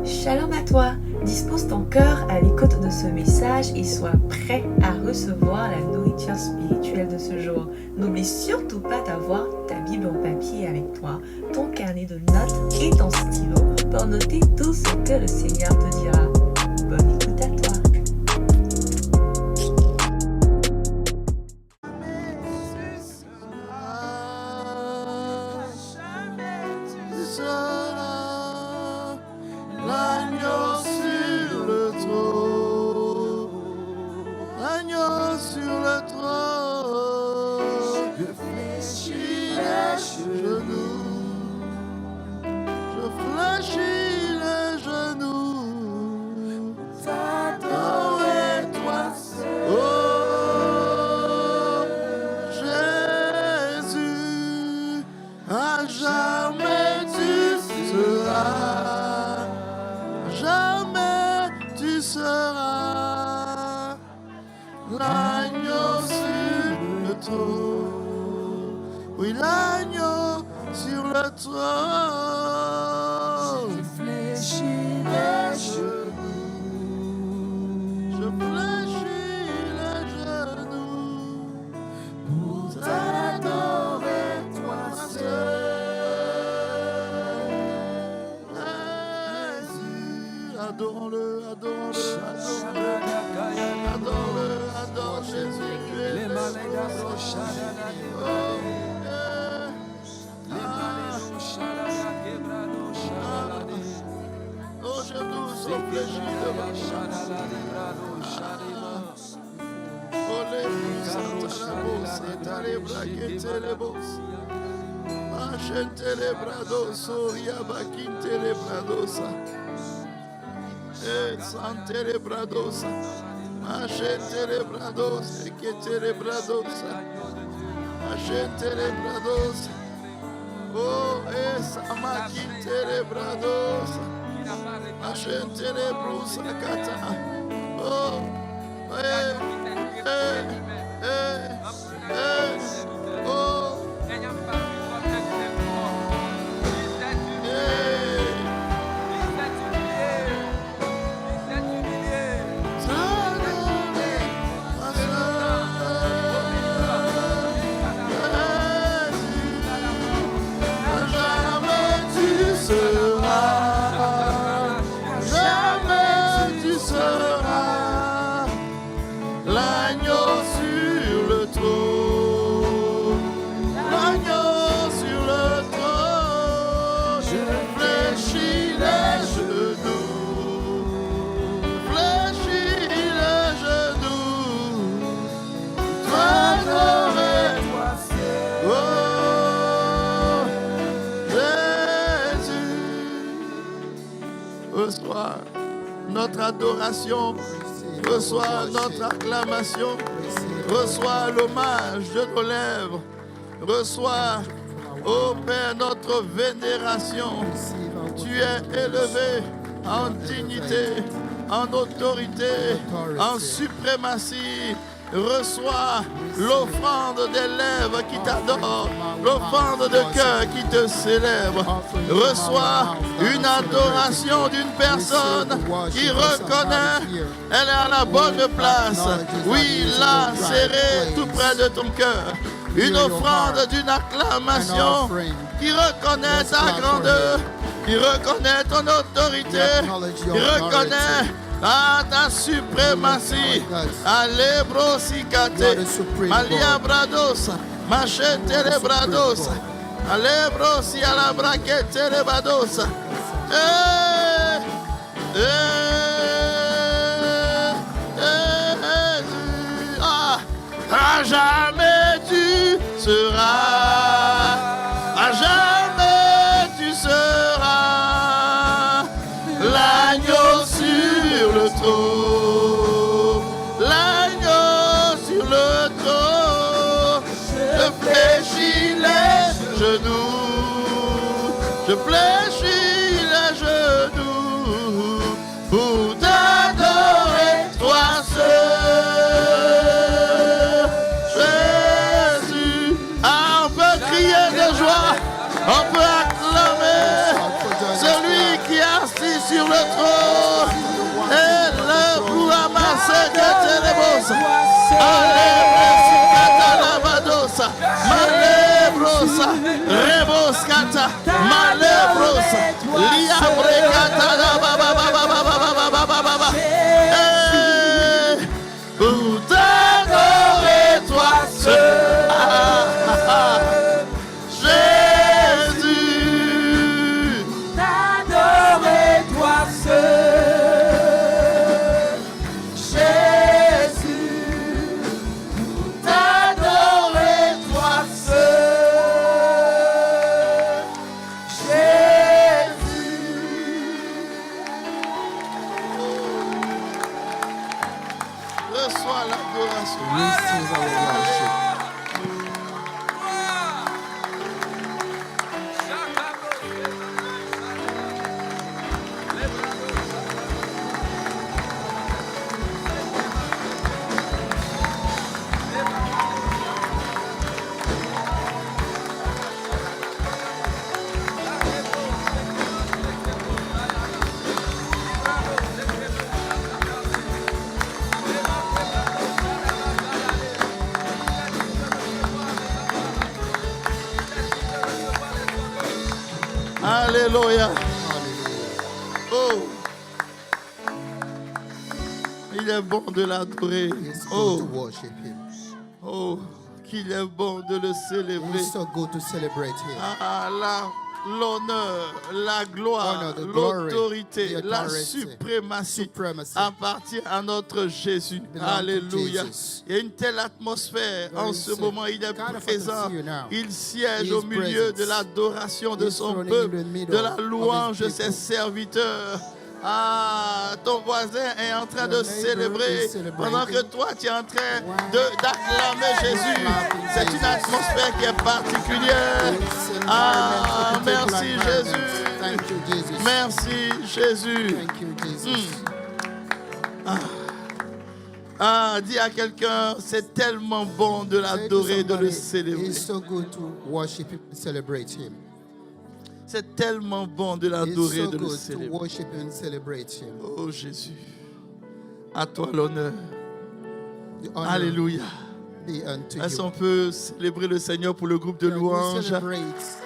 Shalom à toi, dispose ton cœur à l'écoute de ce message et sois prêt à recevoir la nourriture spirituelle de ce jour. N'oublie surtout pas d'avoir ta Bible en papier avec toi, ton carnet de notes et ton stylo pour noter tout ce que le Seigneur te dira. Bonne écoute à toi. L'agneau sur le trône. Oui, l'agneau sur le trône. Je fléchis les genoux. Je fléchis les genoux. Pour t'adorer, toi seul. Jésus, adorons-le, adorons-le, adorons-le. Adore-le, adore Jésus, tu es le oh, je nous fléchis devant oh, les santarabos, et les braquettes, les bos. Machente les brados, yabaquinte les bradosa. Et sante les bradosa. Machete les brados, equete les brados. Machete les brados. Oh, esa maquinte les brados. Machete les brusa cata. Oh, oh. Reçois notre adoration, reçois notre acclamation, reçois l'hommage de nos lèvres, reçois, ô Père, notre vénération. Tu es élevé en dignité, en autorité, en suprématie. Reçois l'offrande des lèvres qui t'adorent, l'offrande de cœur qui te célèbre. Reçois une adoration d'une personne qui reconnaît, elle est à la bonne place. Oui, là, serrée tout près de ton cœur. Une offrande d'une acclamation qui reconnaît ta grandeur, qui reconnaît ton autorité, qui reconnaît ta suprématie. Alebrosicate, Malia Brados, Machete le Brados, Alebrosi à la braquette le Brados. À jamais tu seras, à jamais tu seras l'agneau sur le trône, l'agneau sur le trône. Je fléchis les genoux, je fléchis les genoux pour t'adorer, toi seul, Jésus. On peut crier de joie, on peut acclamer celui qui a assis sur le trône. Et le Bouamase Ketelebosa. Alebrosa. Malebrosa. Reboscata. Malebrosa. Liabrecata. Pour t'adorer, toi seul. Jésus. T'adorer, toi seul. Jésus. T'adorer, toi seul. Jésus. Reçois l'adoration. Receive our worship. Alléluia. Oh. Il est bon de l'adorer. It's good to Oh. worship Him. Oh. Qu'il est bon de le célébrer. It's so good to celebrate Him. Ah, l'honneur, la gloire, Honor, the glory, l'autorité, the la authority, suprématie supremacy appartient à notre Jésus. belong to Alléluia. Jesus. Il y a une telle atmosphère There en is ce a moment. Il est kind of présent. atmosphere now. Il siège He au is milieu present. de l'adoration de He is son thrown in peuple, the middle de la of his louange de ses people. serviteurs. Ah, ton voisin est en train de Your neighbor célébrer is celebrating. pendant que toi tu es en train Wow. d'acclamer Jésus. clapping C'est une Jesus. atmosphère qui est particulière. It's an Ah, environment, particular merci environment. Jésus. Thank you, Jesus. Merci Jésus. Thank you, Jesus. Ah, dis à quelqu'un, c'est tellement bon de Say to l'adorer, de le somebody, célébrer. It's so good to worship Him, celebrate Him. C'est tellement bon de It's l'adorer, so de le good to célébrer. worship and celebrate Him. Oh Jésus, à toi l'honneur. The honor Alléluia. be unto Est-ce you. qu'on peut célébrer le Seigneur pour le groupe de Can we louanges? celebrate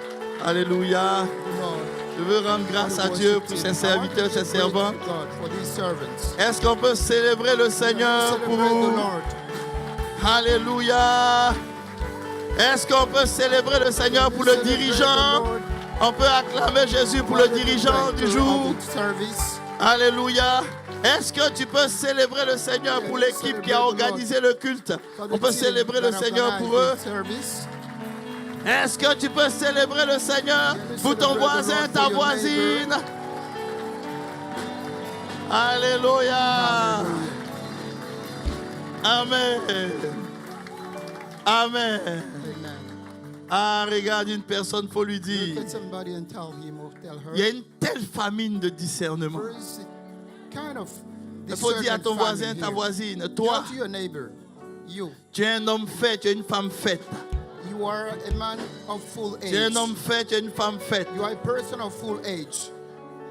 Alléluia. the Lord? Je veux rendre grâce à Dieu pour ses serviteurs, ses servants. God for these servants. Est-ce qu'on peut célébrer le Seigneur pour Celebrate the vous? Lord. Alléluia. Est-ce qu'on peut célébrer le Seigneur pour le Celebrate the dirigeant? Lord. On peut acclamer Jésus pour le dirigeant du jour. Service. Alléluia. Est-ce que tu peux célébrer le Seigneur pour l'équipe qui a organisé le culte? For the On peut team célébrer le that Seigneur pour organized eux. the service. Est-ce que tu peux célébrer le Seigneur pour ton voisin, ta voisine? Alléluia. Amen. Amen. Amen. Ah, regarde une personne, faut lui Look dire, at somebody and tell him or tell her. il y a une telle famine de discernement. There is a kind of Il faut dire à ton discernment voisin, famine ta here. voisine, toi, Tell to your neighbor, you tu es un homme fait, tu es une femme faite. are a man of full Tu es age. un homme fait, tu es une femme faite, You are a person of full age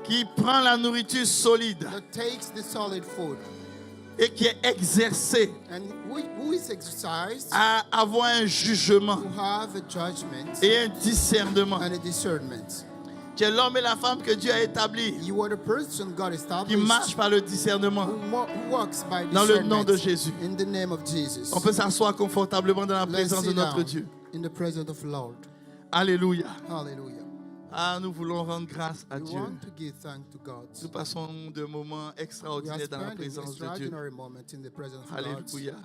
qui prend la nourriture solide that takes the solid food et qui est exercée and who is exercised à avoir un jugement to have a judgment et un discernement. and a discernment. Tu es l'homme et la femme que Dieu a établi, You are the person God qui established marche par le discernement. who walks by Dans le nom discernment de Jésus. in the name of Jesus. On peut s'asseoir confortablement dans la Let's présence de sit notre down Dieu. in the presence of the Lord. Alléluia. Hallelujah. Ah, nous voulons rendre grâce à We Dieu. want to give thanks to God. Nous passons de moments We are extraordinaires dans la spending présence de Dieu. extraordinary moment in the presence of God. Alléluia.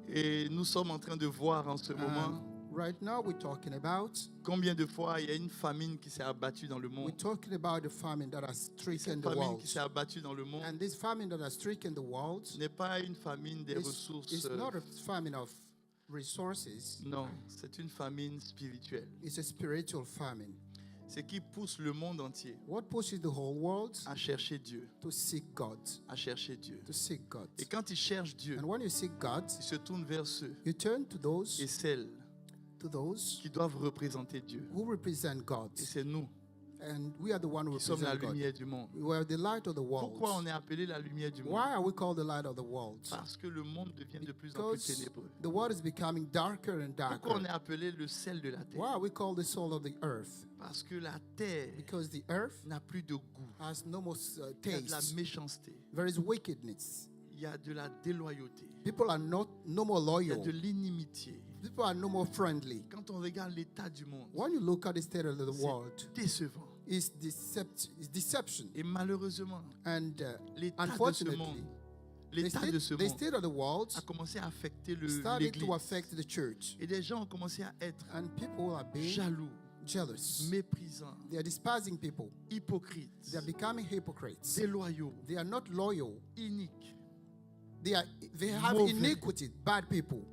Et nous sommes en train de voir en ce moment And right now we're talking about combien de fois il y a une famine qui s'est abattue dans le we're monde. talking about the famine that has stricken Cette the famine world. qui s'est abattue dans le monde And this famine that has stricken the world n'est pas une famine des is ressources. not a famine of resources. Non, c'est une famine spirituelle. It's a spiritual famine. C'est qui pousse le monde entier What pushes the whole world à chercher Dieu, to seek God, à chercher Dieu. to seek God. Et quand ils cherchent Dieu, And when you seek God, ils se tournent vers ceux you turn to et those celles to those qui doivent représenter Dieu. who represent God. Et c'est nous. And we are the one who qui sommes la represent God. lumière du monde. We are the light of the Pourquoi world. on est appelé la lumière du monde? Why are we called the light of the world? Parce que le monde devient de plus en plus Because ténébreux. the world is becoming darker and Pourquoi on est darker. appelé le sel de la terre? Why are we called the soul of the earth? Parce que la terre Because the earth n'a plus de goût. has no more Il y a de la taste. méchanceté. There is wickedness. Il y a de la déloyauté. People are no more Il y a loyal. de l'inimitié. People are no more friendly. Quand on regarde l'état du monde, When you look at the state of the world, c'est décevant. it's deception. Et malheureusement, And l'état de ce unfortunately, monde, the l'état de ce the monde state of the world a commencé à affecter started to l'Église. affect the church. Et des gens ont commencé à être And people are being jaloux, jealous. méprisants, They are despising people. hypocrites, They are becoming hypocrites. déloyaux, They are not loyal. iniques. They have Mauvais. iniquity, bad people.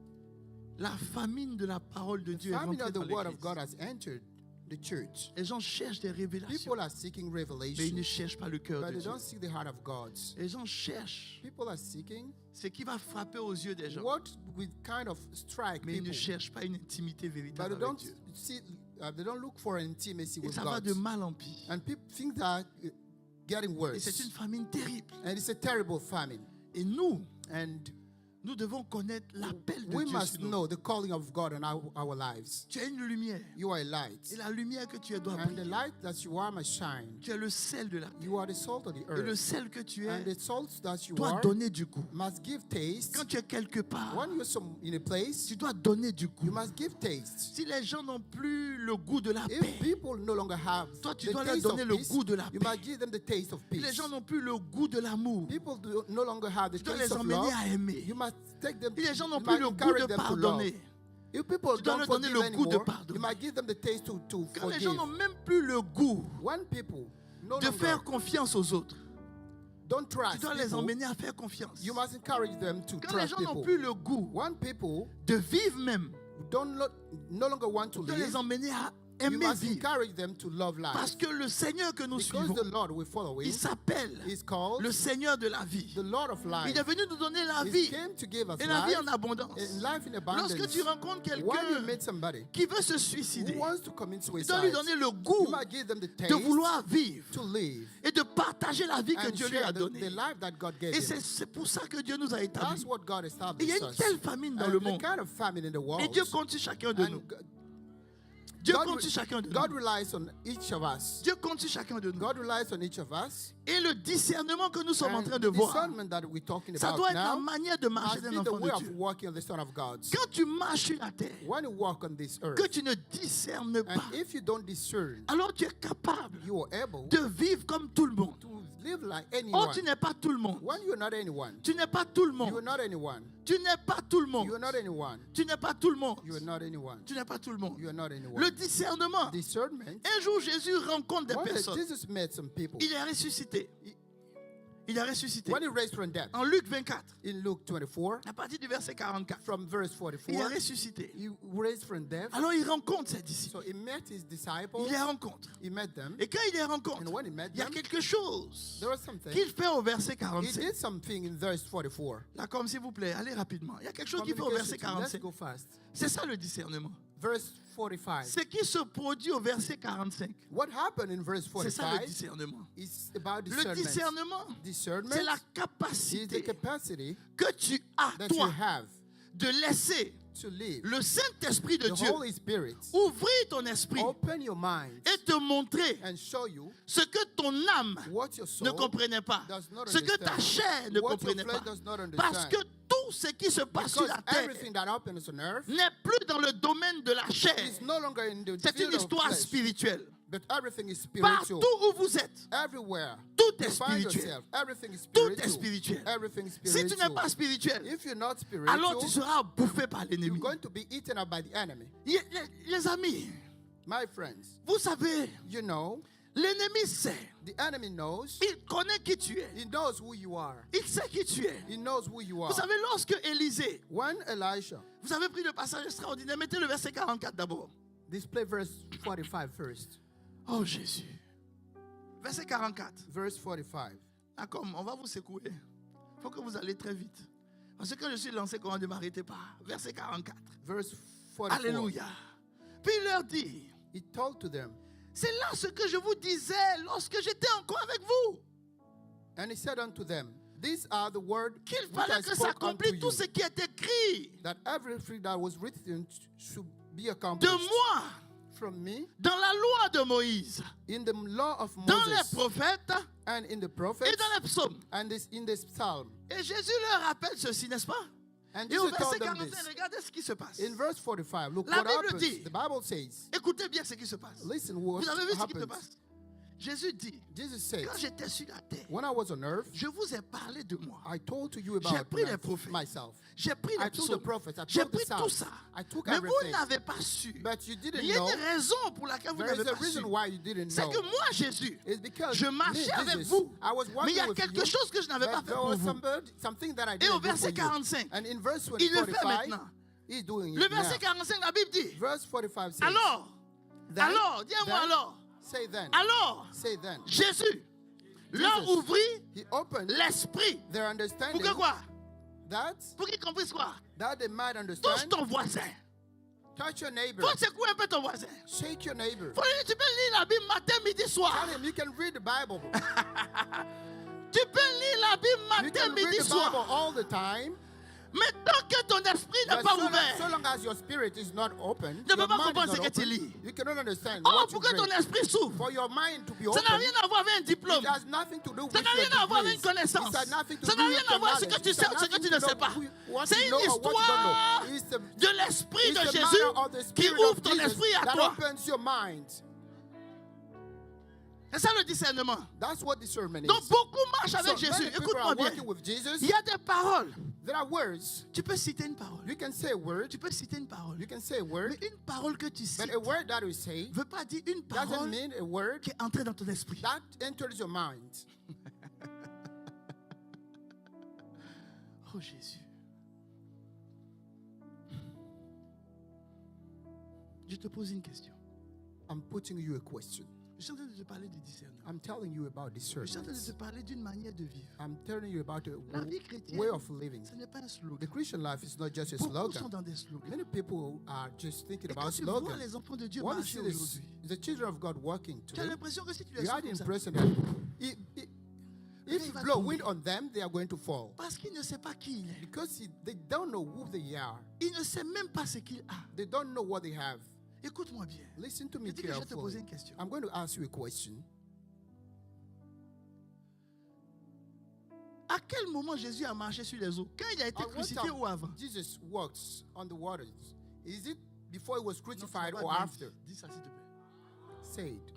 La famine de la parole de The Dieu est famine rentrée of the dans word of l'Église. God has entered the church. Les gens cherchent des révélations, People are seeking mais ils ne revelation, cherchent pas le cœur but de they Dieu. don't seek the heart of God. Les gens cherchent People are seeking ce qui va frapper aux yeux des gens, what will kind of strike mais ils ne people, cherchent pas une intimité but véritable they avec don't Dieu. see. They don't look for an intimacy Et with ça va God. de mal en pire. And people think that getting Et c'est une worse. famine terrible. And it's a terrible famine. Et nous And devons connaître l'appel de we Dieu must sur nous. know the calling of God in our lives. Tu es une lumière. You are a light. Et la lumière que tu es doit And the briller. light that you are must shine. Tu es le sel de la terre. You are the salt of the Et le earth. sel que tu And es the salt that you doit are donner du goût. must give taste. Quand tu es quelque part, When you're in a place, tu dois donner du you goût. must give taste. Si les gens n'ont plus le goût de la If paix, people no longer have toi tu the dois leur taste donner of le peace, goût de la you paix. must give them the taste of Si les peace. gens n'ont plus le goût de l'amour, People no longer have the tu dois taste les of emmener love. à aimer. You must take them. Si les gens n'ont you plus must le goût encourage de them to love. pardonner, If people tu dois don't leur donner forgive le goût de anymore, pardonner. you must give them the taste to quand les gens forgive. n'ont même plus le goût When people no de longer faire confiance aux autres, don't tu trust dois les people, emmener à faire confiance. you must encourage them to Quand les trust gens n'ont people. plus le goût When people de vivre même, no longer want to tu dois live, les emmener à you aimer must vivre. encourage them to love life. Parce que le Seigneur que nous Because suivons, the Lord we follow il him s'appelle is called le Seigneur de la vie. the Lord of Il life. est venu nous donner la He vie came to give us et la vie life en abondance. and life in abundance. Lorsque tu rencontres When you quelqu'un meet somebody qui veut se who suicider, wants to commit tu dois lui suicide, donner le you goût must give them the de taste vouloir vivre to live et de partager la vie que and Dieu lui share a the donnée. life that God gave Et him. c'est pour ça que Dieu nous a That's établis. what God Et il y established a une us. telle famine dans And le the monde. kind of famine in the world. Et Dieu compte sur chacun de nous. And Dieu God, compte sur chacun de God nous. relies on each of us. Dieu compte sur chacun de nous. God relies on each of us. Et le discernement que nous sommes en And train de voir, discernment that we're talking ça about doit être la now manière de marcher must d'un be the enfant way de of Dieu. walking on the Son of God. Quand tu marches sur la terre, When you walk on this earth, que tu ne discernes and pas, if you don't discern, alors tu es capable you are able de vivre comme tout le monde. to live like Oh, anyone. tu n'es pas tout le monde. When you're not anyone, Tu n'es pas tout le you are monde. not anyone. Tu n'es pas tout le You are monde. not anyone. Tu n'es pas tout le monde. You are not anyone. Tu n'es pas tout le monde. You are not anyone. Le discernement. Discernment. Un jour, Jésus rencontre des One day personnes. Jesus met some people. Il est ressuscité. Il est ressuscité. When he raised from death, En Luc 24, in Luke 24, à partir du verset 44, from verse il est 44, ressuscité. he raised from death. Alors il rencontre ses disciples. So he met his disciples. Il les rencontre. He met them. Et quand il les rencontre, And when he met il y a them, quelque chose there was something. qu'il fait au verset He 45. did something in verse 44. Là, comme s'il vous plaît, allez rapidement. Il y a quelque chose qu'il fait au verset Communication. Let's 45. go fast. C'est ça le discernement. Verse 45. Ce qui se produit au verset 45, What happened in verse c'est ça le 45 discernement. is about Le discernment. discernement, c'est la Discernment is the capacité capacity que tu as, that you toi, have de laisser to live. le Saint-Esprit de The Dieu Holy Spirit ouvrir ton esprit open your mind et te montrer and show you ce que ton âme what your ne soul comprenait pas, does not ce que ta understand. chair ne What your comprenait flesh pas. does not understand. Parce que tout ce qui se passe sur Because la terre everything that happens on earth n'est plus dans le domaine de la chair. is no longer in the C'est une field of histoire flesh, spirituelle. but everything is Partout spiritual. où vous êtes, Everywhere tout est you find spirituel. yourself, everything is Tout spiritual. est spirituel. Everything is Si tu n'es spiritual. pas spirituel, If you're not alors tu spiritual, seras bouffé par you're l'ennemi. going to be eaten up by the enemy. Les amis, My friends, vous savez, you know, l'ennemi sait. the enemy knows. Il connaît qui tu es. He knows who you are. Il sait qui tu es. He knows who you are. Vous savez, lorsque Élisée, When Elisha, vous avez pris le passage extraordinaire, mettez le verset 44 d'abord. display verse 45 first. Oh Jésus. Verset 44. Verse 45. D'accord, on va vous secouer. Il faut que vous allez très vite. Parce que quand je suis lancé, comment ne m'arrêtez pas. Verset 44. Verse 44. Alléluia. Puis il leur dit, He told to them, C'est là ce que je vous disais lorsque j'étais encore avec vous. And he said unto them, these are the words Qu'il which I fallait que spoke unto s'accomplisse tout you, ce qui est écrit that everything that was written should be de accomplished moi from me dans la loi de Moïse, in the law of dans les Moses prophètes and in the et prophets dans les psaumes. and in this psalm. Et Jésus leur rappelle ceci, n'est-ce pas? And Et au Jesus verset told them 45, this. regardez ce qui se passe. In verse 45, look La what Bible happens. dit- The Bible says, Écoutez bien ce qui se passe. listen what Vous avez vu ce qui se happens. passe? Jésus dit, Jesus says, quand j'étais sur la terre, when I was on earth, je vous ai parlé de moi. I told to you J'ai about pris les prophètes. myself. J'ai pris I les took the psaumes. prophets. I J'ai took the pris tout Psalms. ça. I took Mais vous everything. n'avez pas su. But you Il didn't y a know. une raison pour laquelle vous There n'avez is a pas su. reason why you didn't C'est know. que moi, Jésus, It's because je me, marchais avec Jesus, vous. I was Mais il y walking a with quelque you, chose que je n'avais pas but fait there pour was vous. something that I Et au didn't do verset for you. 45, And in verse il le fait 45, maintenant. he's doing Le it now. verset 45, la Bible dit, Verse 45 says, alors, then, alors, dis-moi then, alors, say then, alors, say then. Jésus leur Jesus, ouvrit he opened l'esprit. their Pour understanding que quoi? that Pour qu'ils comprennent quoi? they might Touche understand. ton voisin. Touch your neighbor. Faut secouer un peu ton voisin. Shake your neighbor. Faut lui dire, tu peux lire la Bible matin, midi, soir. Tell him you can read the Bible. Tu peux lire la Bible You matin, can read midi, the Bible soir. all the time. Mais tant que ton esprit n'est But pas so long, ouvert, so long as your spirit is not open, ne your peux pas mind comprendre is ce not que tu open, lis. you cannot understand Oh, what you pour que ton read. esprit s'ouvre, For your mind to be ça open, n'a rien à voir avec un diplôme. it has nothing to do with Ça n'a your rien à voir avec degrees. une connaissance. It has nothing to Ça do n'a with rien your à voir avec ce que knowledge. tu It sais has ou ce que nothing tu to ne do sais pas. with what C'est you une know or what you don't histoire know. It's the, de l'esprit de it's the Jésus matter of the qui spirit ouvre of ton Jesus esprit à that toi. opens your mind. C'est ça le discernement. That's what discernment Donc is. beaucoup marchent So avec Jésus. many people Écoute-moi are bien. working with Jesus. Il y a des paroles. There are words. Tu peux citer une parole. You can say a word. Tu peux citer une parole. You can say a word. Mais une parole que tu cites But a word that you say ne veut pas dire une doesn't parole mean a word qui est entrée dans ton esprit. that enters your mind. Oh Jésus. Je te pose une question. I'm putting you a question. Je suis en train de te parler du discernement. I'm telling you about Je suis en train de te discernment. parler d'une manière de vivre. I'm telling you about La a vie chrétienne, way of living. ce n'est pas un The slogan. Christian life is not just a Beaucoup sont slogan. dans des slogans. Many people are just thinking Et quand about tu vois slogans. les enfants de Dieu When you marcher see aujourd'hui, the children of God walking tu as today, l'impression que si tu les you are souffles the comme ça, impression that if il you va blow tomber. wind on them, they are going to fall. parce qu'il ne sait pas qui il est. Because they don't know who they are. Il ne sait même pas ce qu'il a. They don't know what they have. Écoute-moi bien. Listen to me Je dis que je vais te poser carefully. une question. I'm going to ask you a question. À quel moment Jésus a marché sur les eaux? Quand il a été At what crucifié time ou avant? Jesus walks on the waters. Is it before he was Non, tu n'as crucified pas or bien after? dit. Dis ça s'il te plaît. Say it.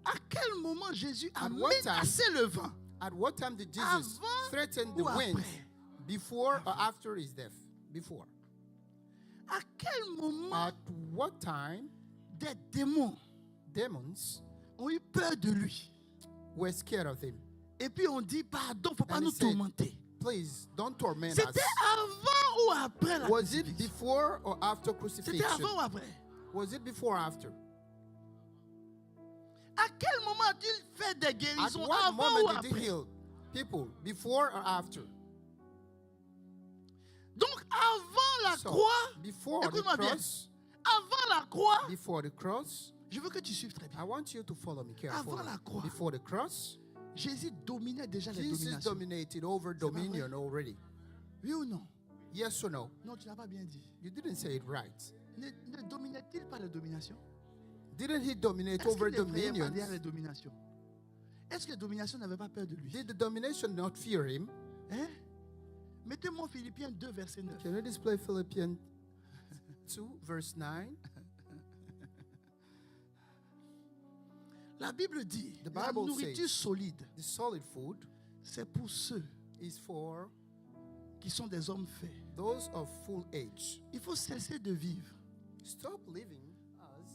À quel moment Jésus a At what time? menacé le vent? At what time did Jesus Avant threaten the ou wind? après? Before or after his death? Before. À quel moment At what time des démons demons ont eu peur de lui? were scared of him? Et puis on dit, pardon, il ne faut pas And he nous said, tourmenter. Please don't torment us. C'était avant ou après la Was it crucifixion? before or after C'était crucifixion? avant ou après? Was it before or after? À quel moment a-t-il fait des At guérisons? what Avant ou moment did he après? heal people? Before or after? Donc avant la So, croix, before the écoute-moi bien. cross, Avant la croix, before the cross, je veux que tu suives très bien. I want you to follow me carefully. Avant la croix. Before the cross, Jésus dominait déjà les Jesus dominations. dominated over pas vrai? dominion already. Oui ou non? Yes or no? Non, tu n'as pas bien dit. You didn't say it right. Ne dominait-il pas les dominations? Didn't he dominate Est-ce over qu'il n'effrayait pas dominions? derrière les dominations? Est-ce que les dominations n'avaient pas peur de lui? Did the domination not fear him? Hein? Mettez-moi Philippiens 2, verset 9. Can you display Philippians 2, verse 9? La Bible dit, The la Bible nourriture says- solide, The solid food c'est pour ceux is for qui sont des hommes faits. those of full age. Il faut cesser de vivre Stop living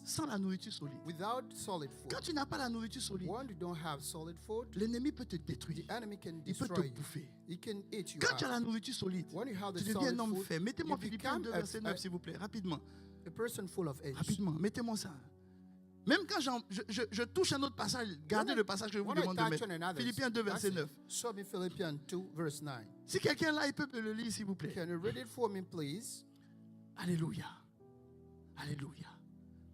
sans la nourriture solide. without solid food. Quand tu n'as pas la nourriture solide, When you don't have solid food, l'ennemi peut te détruire. the enemy can Il peut te destroy you. bouffer. He can eat you Quand tu as la out. nourriture solide, When you have the tu deviens un solid homme food, fait. Mettez-moi you Philippiens become 2, verset 9, s'il vous plaît, rapidement. a person full of age. Rapidement, mettez-moi ça. Même quand je touche un autre passage, gardez When I- le passage que je vous when I demande de touch mettre. on another, Philippiens 2, that's verset it. 9. Show me Philippians 2, verse 9. Si quelqu'un là, il peut me le lire, s'il vous plaît. Can you read it for me, please? Alléluia. Alléluia.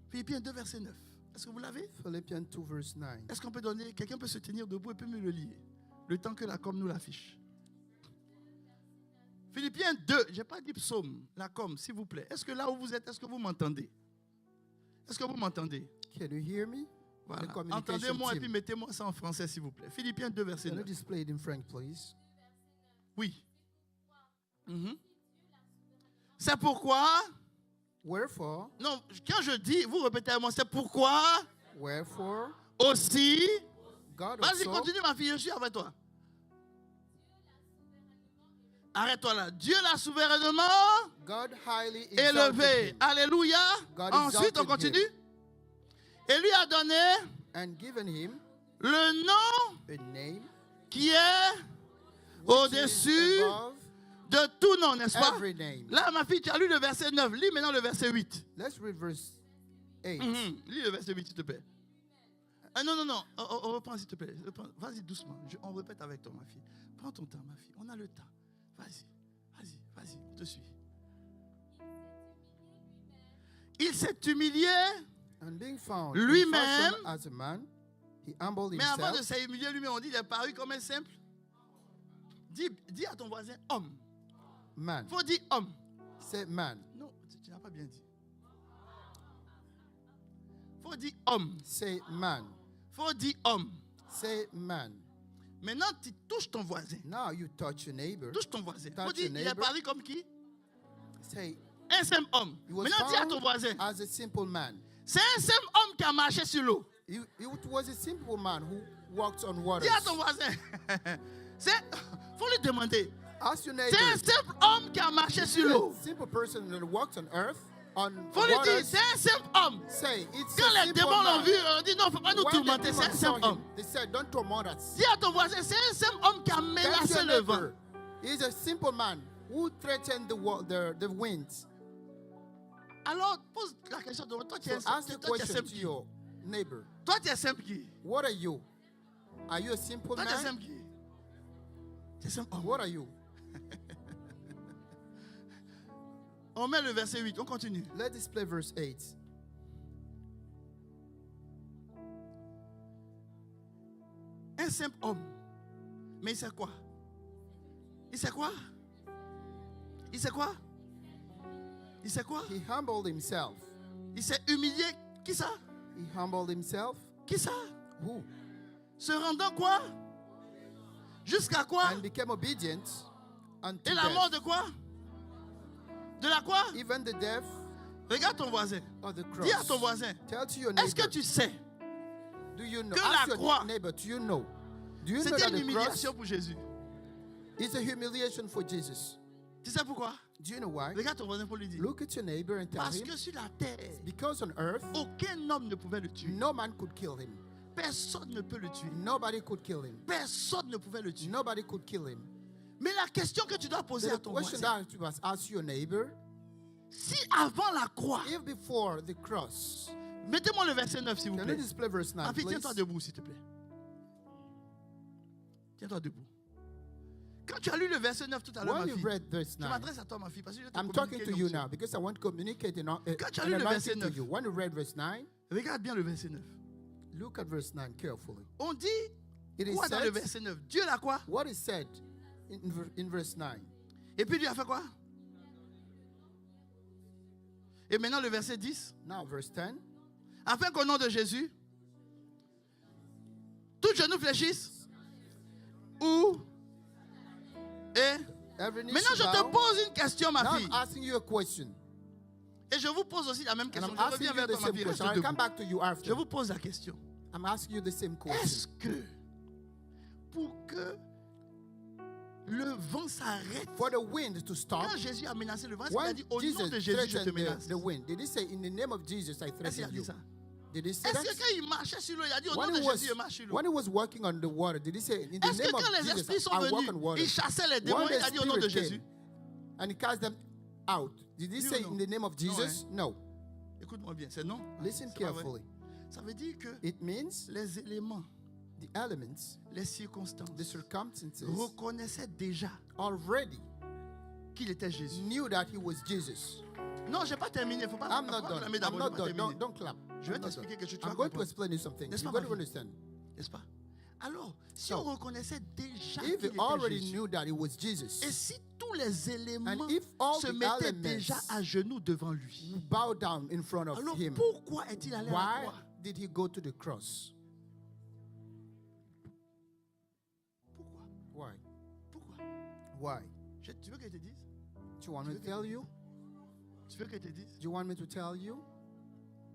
Philippiens 2, verset 9. Est-ce que vous l'avez? Philippians 2 verse 9. Est-ce qu'on peut donner, quelqu'un peut se tenir debout et peut me le lire? Le temps que la com nous l'affiche. Philippiens 2, je n'ai pas dit psaume, la com, s'il vous plaît. Est-ce que là où vous êtes, est-ce que vous m'entendez? Est-ce que vous m'entendez? Can you hear me? Voilà. The communication Entendez-moi et team. puis mettez-moi ça en français, s'il vous plaît. Philippiens 2, verset Can you 9. display it in French, please? Oui. Mhm. C'est pourquoi... Wherefore, Non, quand je dis, vous répétez à moi, c'est pourquoi wherefore, aussi... God Vas-y, also, continue ma fille, je suis avec toi. Arrête-toi là. Dieu l'a souverainement God highly élevé. exalted him Alléluia. God Ensuite, on exalted continue. Et lui a donné and given him le nom a name qui est which au-dessus is above de tout nom, n'est-ce pas? every name. Là, ma fille, tu as lu le verset 9. Lis maintenant le verset 8. Let's read verse 8. Lis le verset 8, s'il te plaît. Ah, non. On reprend, s'il te plaît. Vas-y doucement. On répète avec toi, ma fille. Prends ton temps, ma fille. On a le temps. Vas-y. On te suit. Il s'est humilié. And being found Lui-même, in fashion as a man, he humbled Mais avant de himself s'humilier lui-même, on dit il est paru comme un simple. Dis à ton voisin homme. man. Il faut dire homme. Say man. Non, tu n'as pas bien dit. Il faut dire homme. Say man. Il faut dire homme. Say man. Maintenant, tu touches ton voisin. Now you touch your neighbor. Touche ton voisin. Il faut Touch dire your il est neighbor. paru comme qui? Say Un simple homme. he was Maintenant, dis à ton found voisin. as a simple man. C'est un simple homme qui a marché sur l'eau. It was a simple man who walked on water. Dis à ton voisin. Faut lui demander. Ask your C'est un neighbor. simple homme qui a marché sur l'eau. Simple person that walked on earth, on Faut lui dire, waters. c'est un simple homme. Say it's Quand a les simple démons l'ont man. vu, on dit non, il ne faut pas nous When the tourmenter, c'est un demons saw simple homme. him, they said, don't torment us. Dis à ton voisin, c'est un simple homme qui a Tell menacé your le vent. neighbor, he's a simple man who threatened the winds. Alors, pose la question de toi, tu So es ask the toi, tu es question simple to qui? your neighbor. Toi, tu es simple qui? What are you? Are you a simple Toi, tu es man? simple qui? Tu es simple homme. What are you? On met le verset 8, on continue. Let's display verse 8. Un simple homme. Mais il sait quoi? Il sait quoi? Il sait quoi? Il sait quoi? He humbled himself. Il s'est humilié. Qui ça? He humbled himself. Qui ça? Who? Se rendant quoi? Jusqu'à quoi? And became obedient unto Et la mort death. de quoi? De la quoi? Even the death Regarde ton voisin. of the Dis à ton cross. voisin. Tell to your Est-ce que neighbor. tu sais? Do you know? que Ask la your croix, neighbor. Do you know? Do you know C'était that une the cross humiliation pour Jésus. is a humiliation for Jesus? Tu sais pourquoi? Do you know why? Regarde ton voisin pour lui dire. Look at your neighbor and tell Parce him, que sur la terre, because on earth, aucun homme ne pouvait le tuer. no man could kill him. Personne ne peut le tuer. Nobody could kill him. Personne ne pouvait le tuer. Nobody could kill him. Mais la question que tu dois poser à The ton question voisin, that you must ask your neighbor, si avant la croix, if before the cross, mettez-moi le verset 9 s'il vous can plaît. you display verse 9, Ma fille, please? tiens-toi debout s'il te plaît. Tiens-toi debout. Quand tu as lu le verset 9 tout à l'heure, When ma you fille, read verse je 9, m'adresse à toi, ma fille, parce que je te I'm talking communiquer to une you onction. now because I want to communicate Quand tu as an lu le verset anointing to 9. you. When you read verse 9, Regarde bien le verset 9. look at verse 9 carefully. On dit It is quoi dans le said, verset 9? Dieu l'a quoi? what is said in verse 9? Et puis Dieu a fait quoi? Et maintenant le verset 10. Now verse 10. Afin qu'au nom de Jésus, tout genou fléchisse. Où? Et Every knee maintenant je shall te bow. pose une question, ma Now fille. I'm asking you a question. Et je vous pose aussi la même And question. I'm Je asking reviens you vers the toi, ma same fille. question. Reste I'll come debout. back to you Je after. vous pose la question. I'm asking you the same question. Est-ce que pour que le vent s'arrête, For the wind to stop, quand Jésus a menacé le vent, est-ce qu'il a when dit au nom Jesus de Jésus je te threatened menace? the wind, did he say, in the name of Jesus, I Est-ce qu'il a threaten dit you? ça? Did he say Est-ce que that? quand il marchait sur l'eau, il a dit au nom When de he, Jésus je marche sur l'eau? when he was walking on the water, did he say, in the Est-ce que name of quand les esprits Jesus, sont I walk venus, on water? il chassait les démons, When il the a dit au nom de spirit Jésus? came and he cast them out, did he Oui ou say non? in the name of Jesus? No. Écoute-moi bien, c'est non. Listen C'est pas vrai. carefully. Ça veut dire que It means les éléments, the elements, les circonstances the circumstances reconnaissaient déjà already qu'il était Jésus. knew that he was Jesus. Non, je n'ai pas terminé. Il ne faut pas I'm faut not pas done. blâmer I'm d'abord, not j'ai pas done. terminé. Don't clap. Je vais not t'expliquer quelque chose. Tu I'm vas going to comprendre. explain you something. N'est-ce You've pas, got ma to fille? understand. N'est-ce pas? Alors, si So, on reconnaissait déjà If qu'il you était already Jésus, knew that it was Jesus, et si tous les éléments and if all se the mettaient elements déjà à genoux devant lui, you bow down in front of alors him, pourquoi est-il allé à la why croix? did he go to the cross? Pourquoi? Why? Pourquoi? Why? Tu veux que je te dise? Do you want me to tell you? Tu veux que je te dise? Do you want me to tell you?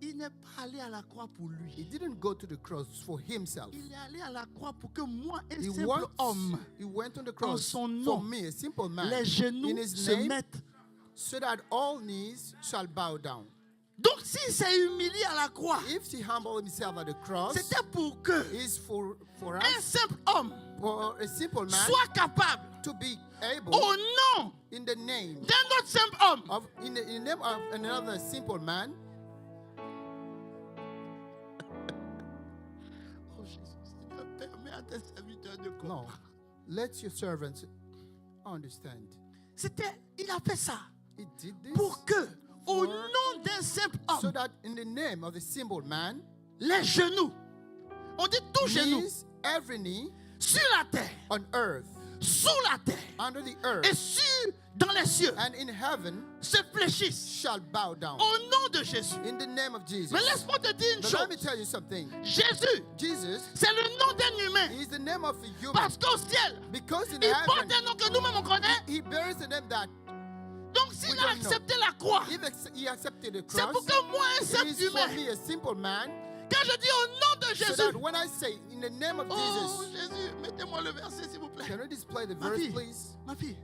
Il n'est pas allé à la croix pour He lui. didn't go to the cross for himself. Il est allé à la croix pour que moi, un He simple homme, went on the cross son for nom, me, a simple man, les in genoux his se name, mettent. so that all knees shall bow down. Donc s'il s'est humilié à la croix, If he humbled himself at the cross, c'était pour que is for un us, simple homme for a simple man soit capable, to be able, au nom in the name d'un autre simple homme, of in the name of another simple man. oh Jésus, Seigneur, permets à tes serviteurs de No, comprendre. let your servants understand. Il a fait ça He did this pour que, au for- nom d'un simple so homme, that in the name of the simple man, les genoux, on dit tous genoux, knees, every knee sur la terre, on earth, sous la terre under the et earth, sur dans les cieux and in heaven se fléchissent shall bow down. au nom de Jésus. In the name of Jesus. Mais laisse-moi te dire une But let me chose. tell you something. Jésus, Jesus c'est le nom d'un humain. is the name of a human. Parce qu'au ciel, Because in il porte heaven, un nom que nous-mêmes on connaît. he bears the name that Donc s'il We a don't know. accepté la croix, if he accepted the c'est cross, pour que moi, un it simple is for humain, me, a simple man, quand je dis au nom de so Jésus, that when I say in the name of oh Jesus, Jésus, mettez-moi le verset s'il vous plaît. can you display the Ma verse, fille, please? ma fille,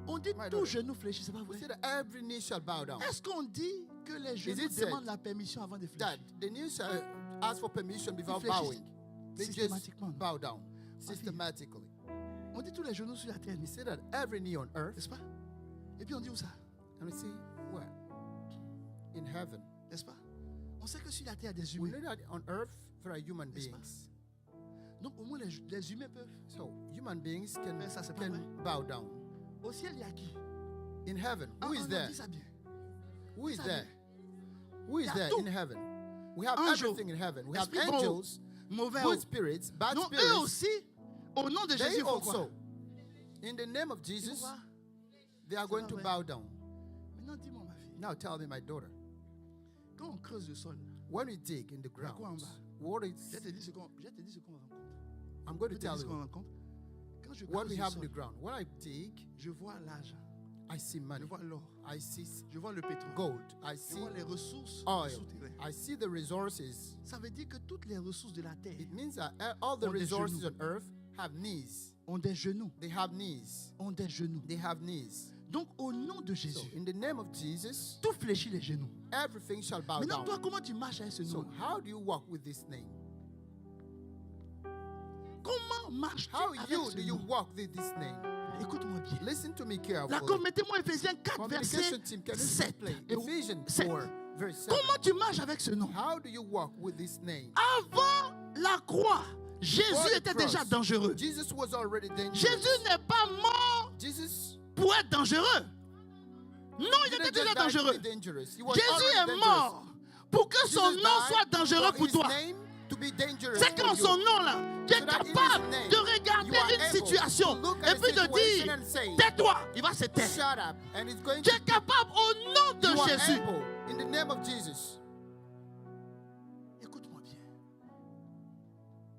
on dit My tout daughter. genou fléchi, c'est pas We vrai? say that every knee shall bow down. Est-ce qu'on dit que les genoux it said demandent la permission avant de That fléchir? the knees shall ask for permission before fléchissent bowing. They just systématiquement. bow down fille. systematically. On dit tous les genoux sur la terre, We say that every knee on earth, n'est-ce pas? Et puis on dit où ça? and we see where? In heaven. N'est-ce pas? On sait que sur la terre, il y a des We humains. know that on earth there are human N'est-ce pas? beings. Donc au moins les humains peuvent. So human beings Mais ça, c'est pas can vrai. bow down. Au ciel, il y a qui? In heaven, who is non, there? dis ça bien. Who is ça there? bien. Who is Il y a there tout. in heaven? We have Ange. everything in heaven. We have Esprit bon, angels, mauvais. good spirits, bad Non, eux spirits. aussi, au nom de Jésus, They il faut quoi? also, in the name of Il faut Jesus, quoi? they are C'est going pas to vrai. bow down. Maintenant, dis-moi, ma fille, Now tell me, my daughter, quand on creuse le sol, when we dig in the Il y a quoi en ground, bas? what je is? te dis ce qu'on rencontre. I'm going Je to te tell dis ce qu'on you rencontre. Quand je what creuse we le have in the sol, ground. When I dig, je vois l'argent, I see je money. vois l'or, I see je vois le pétrole, gold. I je see vois les ressources oil. souterraines. I see the resources. Ça veut dire que toutes les ressources de la terre It means that all the Ont des resources genoux. on earth have knees. ont des genoux, They have knees. ont des genoux. They have knees. Donc au nom de So, Jésus, in the name of Jesus, tout fléchit les genoux. everything shall bow Maintenant, down. toi, comment tu marches avec ce So, nom? how do you walk with this name? Comment marches-tu How avec do ce you nom? walk with this name? Écoute-moi bien. Listen to me carefully. D'accord, mettez-moi Ephésiens 4, verset Communication team, can you 7. display et Ephesians 7. 4, verse 7? Comment tu marches avec ce nom? How do you walk with this name? Avant la croix, Jésus Before the était cross, déjà dangereux. Jesus was already dangerous. Jésus n'est pas mort Jesus pour être dangereux. Non, il didn't était déjà just die to dangereux. be dangerous. He was Jésus already est dangerous. mort pour que son Jesus nom died soit dangereux for pour his toi. name to be dangerous C'est for quand you. son nom là, tu es So that in his capable name, de regarder you are une able situation to look at et puis a de situation dire, and say, tais-toi, il va se taire. Shut up. And it's going Tu to es capable au nom de you are Jésus. able in the name of Jesus. Écoute-moi bien.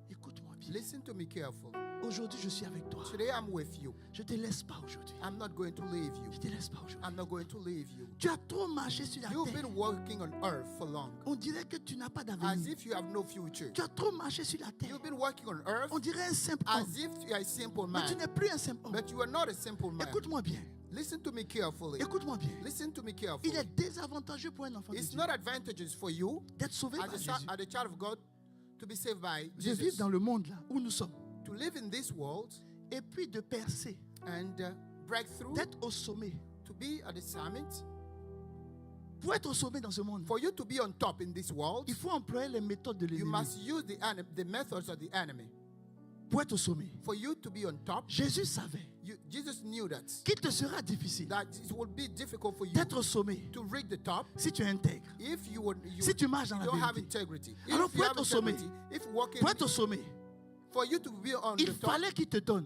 Écoute-moi bien. Listen to me carefully. Aujourd'hui, je suis avec toi. Today I'm with you. Je ne te laisse pas aujourd'hui. I'm not going to leave you. Je ne te laisse pas aujourd'hui. I'm not going to leave you. Tu as trop marché sur la You've terre. been working on earth for long, On dirait que tu n'as pas as d'avenir. if you have no future. Tu as trop marché sur la terre. You've been working on earth On dirait un simple homme. as if you are a simple Mais tu man, n'es plus un simple homme. but you are not a simple man. Écoute-moi bien. Listen to me carefully. Écoute-moi bien. Listen to me Il carefully. est désavantageux pour un enfant de It's Dieu not advantageous for you d'être sauvé as par a, Jésus. as a child of God to be saved by De vivre Jesus, dans le monde là où nous sommes. to live in this world Et puis de percer. and break through, D'être au sommet. to be at the summit. Pour être au sommet dans ce monde, For you to be on top in this world, il faut employer les méthodes de you l'ennemi. must use the methods of the enemy. Pour être au sommet. For you to be on top, Jésus savait Jesus knew that qu'il te sera difficile it would be difficult for you d'être au sommet to reach the top si tu es intègre. if you Si tu marches dans la don't have vérité. integrity. Alors, If pour you être have au sommet, integrity, if walking, Pour être au sommet, for you to be on il the top, fallait qu'il te donne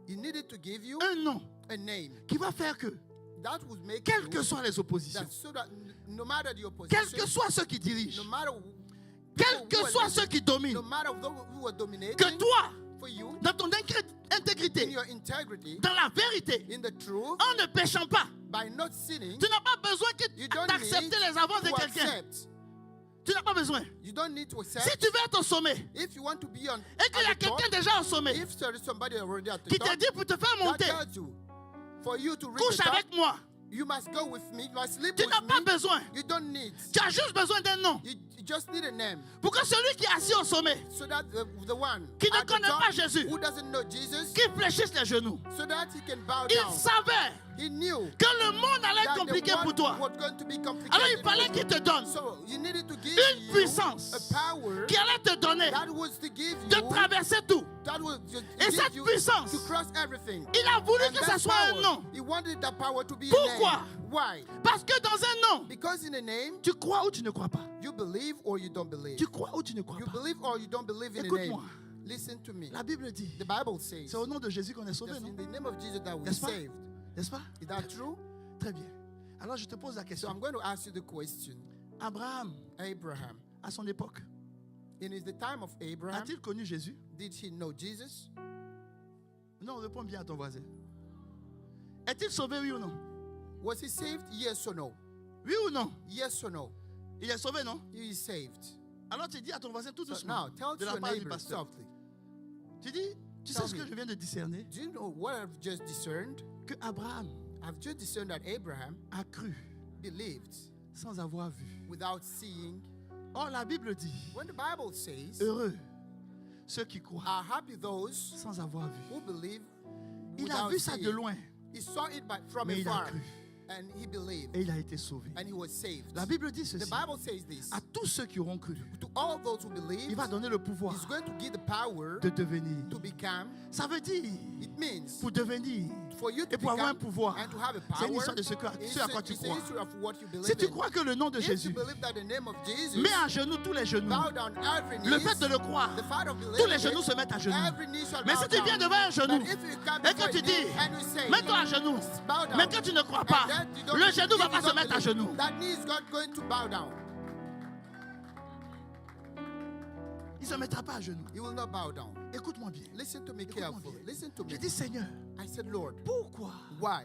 he needed to give you un nom a name qui va faire que, that would make quelles you que soient les oppositions, that so that no matter the quels opposition, que soient ceux qui dirigent, no matter quels que soient ceux qui dominent, no matter those who are dominating, que toi, for you, dans ton in intégrité, your integrity, dans la vérité, in the truth, en ne péchant pas, by not sinning, tu n'as pas besoin you don't d'accepter need les avances de to quelqu'un. accept. Tu n'as pas besoin. You don't need to Si accept. tu veux être au sommet If you want to be on et qu'il y a at the top, quelqu'un déjà au sommet if there is somebody already at the qui te top, dit pour te faire that monter, tells you, for you to reach couche the top, avec moi, you must go with me, you must sleep tu with n'as pas me. besoin. You don't need. Tu as juste besoin d'un nom. You just need a name. Pour que celui qui est assis au sommet, So that the one qui ne at the connaît top, pas Jésus, who doesn't know Jesus, qui fléchisse les genoux, so that he can bow il down. savait He knew que le monde allait that être compliqué the pour world toi. was going to be complicated. Alors il fallait qu'il te donne So you needed to give une you puissance a power qui allait te donner that was to give de you traverser tout. that was to Et give cette you puissance, to cross everything. il a voulu And que that ça soit power, un nom. he wanted that power to be Pourquoi? a name. Why? Parce que dans un nom, Because in a name, tu crois ou tu ne crois pas. you believe or you don't believe. Tu crois ou tu ne crois You pas. believe or you don't believe in a name. Écoute-moi. Listen to me. La Bible dit, The Bible says c'est au nom de Jésus qu'on est sauvé, that non? in the name of Jesus that we're N'est-ce pas? saved. N'est-ce pas? Is that true? Très bien. Alors je te pose la So question. I'm going to ask you the question. Abraham, Abraham, à son époque, in the time of Abraham, a-t-il connu Jésus? did he know Jesus? Non, réponds bien à ton voisin. Est-il sauvé, oui ou non? Was he saved? Yes or no? Oui ou non? Yes or no? Il est sauvé, non? He is saved. Alors tu dis à ton voisin tout So doucement, now tell de la your part du neighbor pasteur. softly. Tu dis, tu sais Tell ce que me. je viens de discerner? Do you know what I've just discerned? Que Abraham I've just discerned that Abraham a cru believed sans avoir vu. without seeing. Or la Bible dit, When the Bible says, heureux ceux qui croient are happy those sans avoir vu. who believe Il a without vu ça de seeing. loin, He saw it from mais il a afar cru and he believed et il a été sauvé. and he was saved. La Bible dit The ceci, Bible says this. à tous ceux qui auront cru, To all those who believe, il va donner le pouvoir he's going to give the power de devenir. to become. Ça veut dire, It means pour devenir for you to et pour avoir un become pouvoir, and to have a c'est une power. histoire de ce à quoi tu It's a crois. history of what you believe Si tu in. crois que le nom de If you Jésus believe that the name of Jesus, met à genoux tous les genoux, bow down every knee. le fait de le croire, The fact of believing tous les it, genoux se mettent à genoux. every knee shall Mais bow si tu viens down. devant un genou But if you come et before que tu a knee dis, and you say, mets-toi à genoux, bow down, mais que tu ne crois pas, and that you don't le genou ne va if pas you se don't mettre à believe, genoux. that knee is not going to bow down. Il ne se mettra pas à genoux. He will not bow down. Écoute-moi bien. Listen to me Écoute-moi carefully. bien. Listen to me. J'ai dit, Seigneur, I said, Lord, pourquoi? why?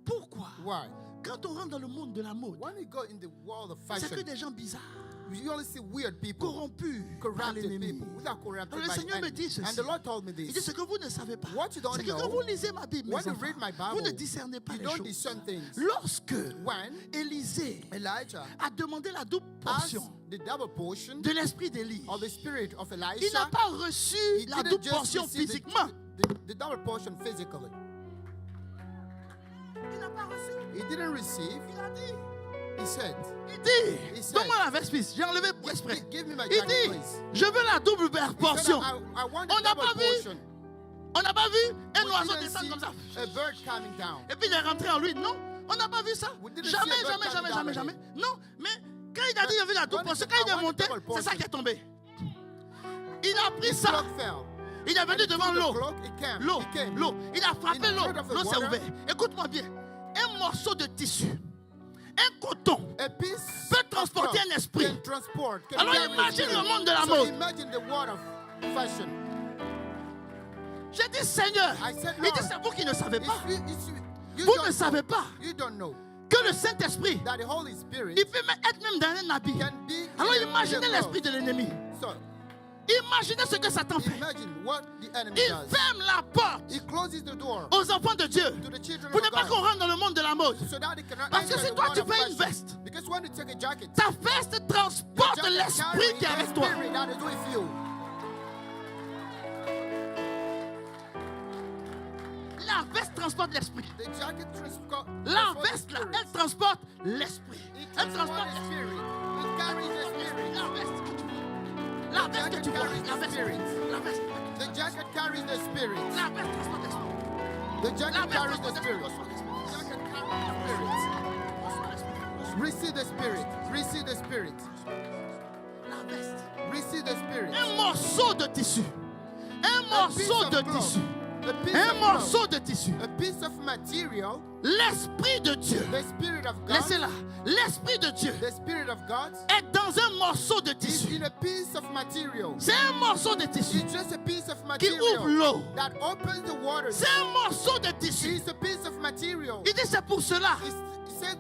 Pourquoi? Why? Quand on rentre dans le monde de la mode, When we go in the world of c'est que fashion, des gens bizarres, you only see weird people, corrompus par corrupted l'ennemi. people, who are corrupted Alors le by the Seigneur me enemy. dit ceci. And the Lord told me Il dit, this. ce que vous ne savez pas, What you don't c'est que know, quand vous lisez ma Bible, when mes you enfants, read my vous Bible, ne discernez pas you les don't choses. discern things. Lorsque When Élisée Elijah a demandé la double asked portion the double portion de l'esprit d'Élie, of the spirit of il n'a Elisha, pas reçu he la didn't double just portion receive physiquement. the double portion physically. Il n'a pas reçu. He didn't receive. Il a dit. He said, Il dit, He said, donne-moi la veste fils. J'ai enlevé pour exprès. Give me my Il jacket, dit, please. je veux la double He said, portion. I want On the n'a double pas vu portion. On n'a pas vu un We oiseau didn't descendre see comme ça. a bird coming down. Et puis il est rentré en lui. Non, on n'a pas vu ça. We didn't Jamais, see a bird jamais, jamais, coming jamais, down jamais. Non, mais quand il a dit, il a vu la double When portion, he quand il said, est I want monté, the double c'est ça portion. qui est tombé. Il a pris His ça. cloak fell. Il est venu And devant through the l'eau. cloak, it came. L'eau, It came. l'eau. Il a frappé In the l'eau. front of the L'eau s'est water. ouverte. Écoute-moi bien. Un morceau de tissu, un coton, A piece peut of transporter cloth un esprit. can transport, can Alors carry imagine a spirit. le monde de la So mode. imagine the world of fashion. J'ai dit Seigneur. I said, Il dit Lord, c'est vous qui ne savez pas. You Vous don't ne savez know. pas You don't know que le Saint-Esprit, that the Holy Spirit il peut être même dans un habit. can be Alors in imaginez the l'esprit cloth. de l'ennemi. So Imaginez ce que Satan fait. imagine what the enemy Il does. ferme la porte He closes the door aux enfants de Dieu to the children pour ne of pas God. qu'on rentre dans le monde de la mode. So that they cannot Parce que enter si the toi world tu of fais une fashion. veste, Because when you take a jacket, ta veste your transporte jacket l'esprit qui est carries avec the toi. spirit that is with you. La veste transporte l'esprit. The jacket La veste là, elle transporte l'esprit. It Elle transports transporte the l'esprit. spirit. It carries the spirit. La veste que tu vois. La veste que tu vois. La veste. La veste. The jacket carries the spirit. La veste transporte l'esprit. The jacket La veste carries the reçoit spirit. l'esprit. The jacket carries the spirit. Receive the spirit. Receive the spirit. La veste. Receive the spirit. Un morceau de tissu. Un A piece morceau of de cloth. tissu. A piece Un of morceau cloth. de tissu. A piece of material. L'Esprit de Dieu. The spirit of God. Laissez-la. L'Esprit de Dieu The spirit of God est dans un morceau de is tissu. in a piece of material. C'est un morceau de tissu It's just a piece of qui ouvre material l'eau. that opens the waters. C'est un morceau de tissu. It's a piece of material. Il dit c'est pour cela. He said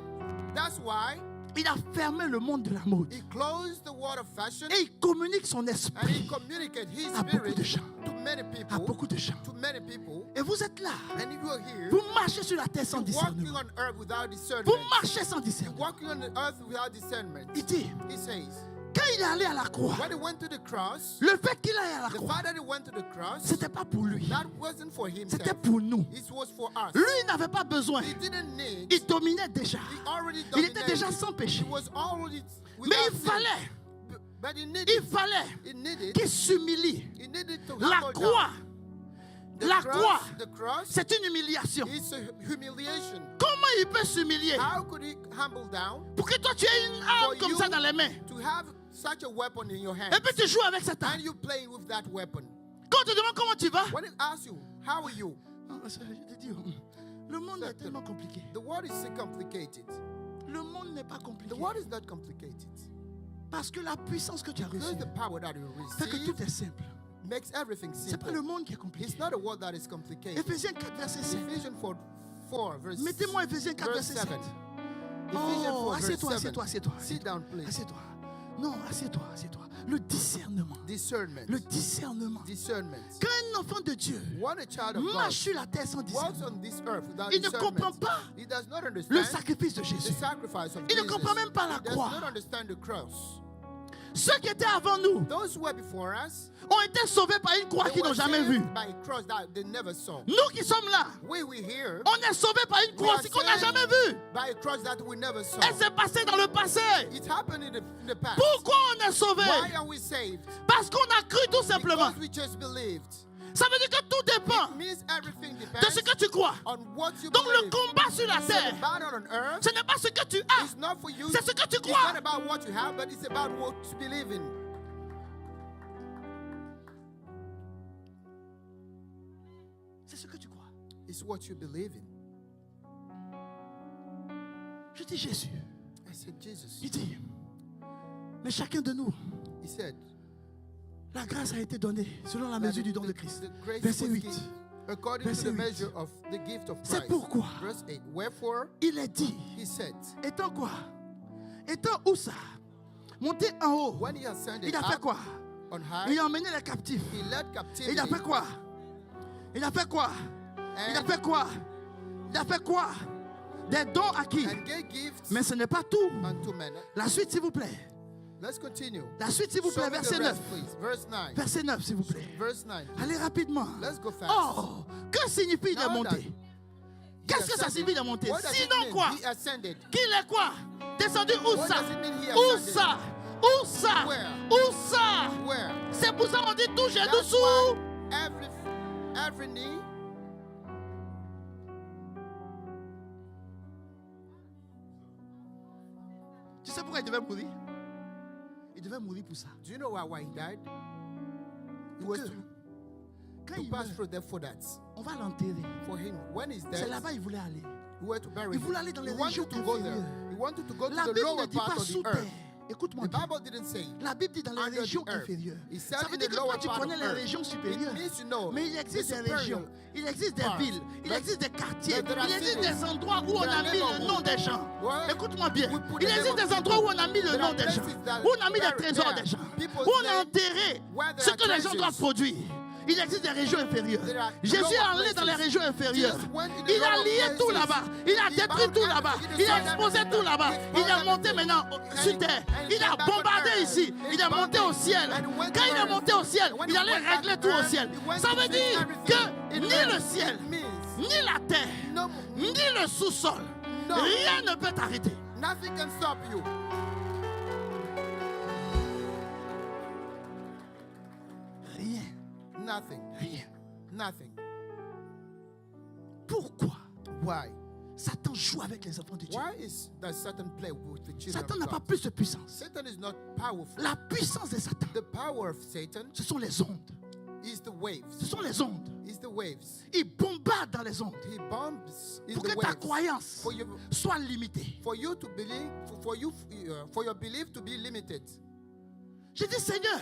that's why Il a fermé le monde de la mode. he closed the world of fashion Et il communique son and he esprit communicated his à beaucoup spirit de gens. to many À people. beaucoup de gens. To many people. Et vous êtes là. And if you are here, Vous marchez sur la terre sans walking discernement. on earth without discernment. Vous marchez sans discernement. Walking on the earth without discernment. Il dit, He says, quand il est allé à la croix, when he went to the cross, le fait qu'il aille à la the croix, fact that he went to the cross, c'était pas pour lui. that wasn't for himself. C'était pour nous. It was for us. Lui, il n'avait pas besoin. He didn't need. Il dominait déjà. He already Il était dominated. déjà sans péché. He was already Mais without il sin. fallait, But he needed. il fallait He needed. qu'il s'humilie. He needed to La humble croix, down. The la cross, croix, the cross c'est une humiliation. is a humiliation. Comment il peut s'humilier How could he humble down pour que toi tu aies une arme For comme you ça dans les mains to have such a weapon in your hand et puis tu joues avec cette and arme? you play with that weapon? Quand on te demande comment tu vas, When it asks you, how are you? non, parce que je te dis, le monde est tellement compliqué. The world is so complicated. Le monde n'est pas compliqué. The world is not complicated. Parce que la puissance que tu as Because reçue the power that you fait que receive tout est simple. makes everything C'est pas le simple. monde qui est compliqué. It's not a world that is complicated. Éphésiens 4, verset 7. Ephesians 4 verse Mettez-moi Éphésiens 4, verse verset 7. 7. Ephesians Oh, 4 verse assieds-toi, 7. assieds-toi, assieds-toi. Sit down, please. Assieds-toi. Non, assieds-toi, assieds-toi. Le discernement. Discernment. Le discernement. Discernment. Quand un enfant de Dieu When a child of God marche sur la terre sans walks discernement, on this earth without il ne comprend discernment, pas he does not le understand sacrifice de the Jésus. sacrifice of Il ne Jesus. comprend même pas la He does croix. not understand the cross. Ceux qui étaient avant nous Those who were before us, ont été sauvés par une croix they qu'ils were n'ont jamais vue. saved by a cross that they never saw. Nous qui sommes là, We here on est sauvés par une we croix are aussi qu'on n'a saved jamais vue. by a cross that we never saw. Elle s'est passée dans le passé. It happened in the past. Pourquoi on est sauvé? Why are we saved? Parce qu'on a cru tout simplement. Because we just believed. Ça veut dire que tout dépend It means everything de depends ce que tu crois. on what you Donc le believe. combat sur la So the terre, battle on earth ce n'est pas ce que tu as, is not for you. c'est ce que tu It's crois. not about what you have, but it's about what you believe in. C'est ce que tu crois. It's what you believe in. Je dis Jésus. I said, Jesus. Il dit, mais chacun de nous, He said, la grâce a été donnée selon la that mesure du don de Christ. the grace Verset was 8. given according Verset to the 8. measure of the gift of C'est Christ. pourquoi Verse 8. Wherefore, il est dit, he said, étant quoi? Étant où ça? Monté en haut. when he ascended Il a fait up quoi? on high, Il a emmené les captifs. he led Et captivity. il a fait quoi? Il a fait quoi? Il a and, fait quoi? Il a fait quoi? Des dons à qui? and gave gifts Mais ce n'est pas tout. unto men. La suite, s'il vous plaît. Let's continue. La suite, s'il vous Show plaît. me the Verset 9. rest, please. Verse 9. Verset 9, s'il vous plaît. Verse 9. Allez rapidement. Let's go fast. Oh, que signifie de Now monter? He Qu'est-ce que ça ascended. signifie de monter? What does it Sinon mean? quoi? He ascended. Qu'il est quoi? Descendu où What ça? does it mean he Où ascended? ça? Où ça? Where? Où ça? Where? C'est pour ça qu'on dit tout genou That's sous. why every knee. Tu sais pourquoi il devait mourir? Il devait mourir pour ça. Do you know why he died? It Pour was que, to, quand to il pass meurt, through there for that. on va l'enterrer. For him, when he's C'est dead, là-bas qu'il voulait aller. we were to bury Il him. voulait aller dans les He wanted régions to go there. inférieures. He wanted to go to La the Bible ne lower dit part pas of sous the terre. earth. Écoute-moi The bien. Bible didn't say. La Bible dit dans les Under the régions earth. inférieures. He said Ça veut in dire the que toi lower tu part connais of les earth. régions supérieures. It means you know Mais il existe the des superior régions, il existe des parts. villes, il But existe des quartiers, there are il existe cities, des endroits où on there a are mis le neighborhoods. nom des gens. Where Écoute-moi bien. we put Il the existe name of des endroits où people. on a mis le There nom are des gens, places that où on a mis les there- trésors there des gens, people's où on a name, enterré where there ce are que les gens treasures. doivent produire. Il existe des régions inférieures. There are Jésus lower est allé dans les places. régions inférieures. Jesus went in the Il a lower lié tout places. là-bas. Il a He détruit bound tout là-bas. everything. Il a He exposé bound tout là-bas. everything. Il est monté And maintenant sur he- terre. and he Il a came back on bombardé earth. ici. And Il est he monté au bombarded. ciel. And he went Quand to il est earth. monté au ciel, When il he allait went back régler to tout au earth, ciel. he went Ça to veut fix dire everything que in ni earth. le ciel, It means ni la terre, no, ni le sous-sol, No. rien ne peut t'arrêter. nothing can stop you. Rien, Nothing. rien. Nothing. Pourquoi Why? Satan joue avec les enfants de Dieu? Why is that Satan play with the children Satan of n'a pas God? plus de puissance. Satan is not powerful. La puissance de Satan, The power of Satan ce sont les ondes. is the Ce waves. sont les ondes. Is the waves. Il bombarde dans les ondes He bombs in pour the que ta waves. croyance For you, soit limitée. for you to believe, for your belief to be limited. J'ai dit, Seigneur,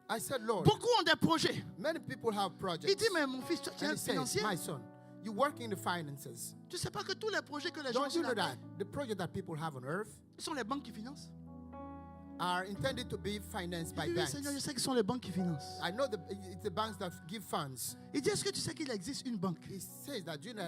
I said, Lord, beaucoup ont des projets. many people have projects. Il dit, mais mon fils, tu es And un he says, financier. my son, you work in the finances. Tu ne sais pas que tous les projets que les gens ont Don't you sur know la that terre, the project that people have on earth ce sont les banques qui financent. are intended to be financed by Il dit, oui, banks? Seigneur, je sais que ce sont les banques qui financent. I know it's the banks that give funds. Il dit, est-ce que tu sais qu'il existe une banque He says that you know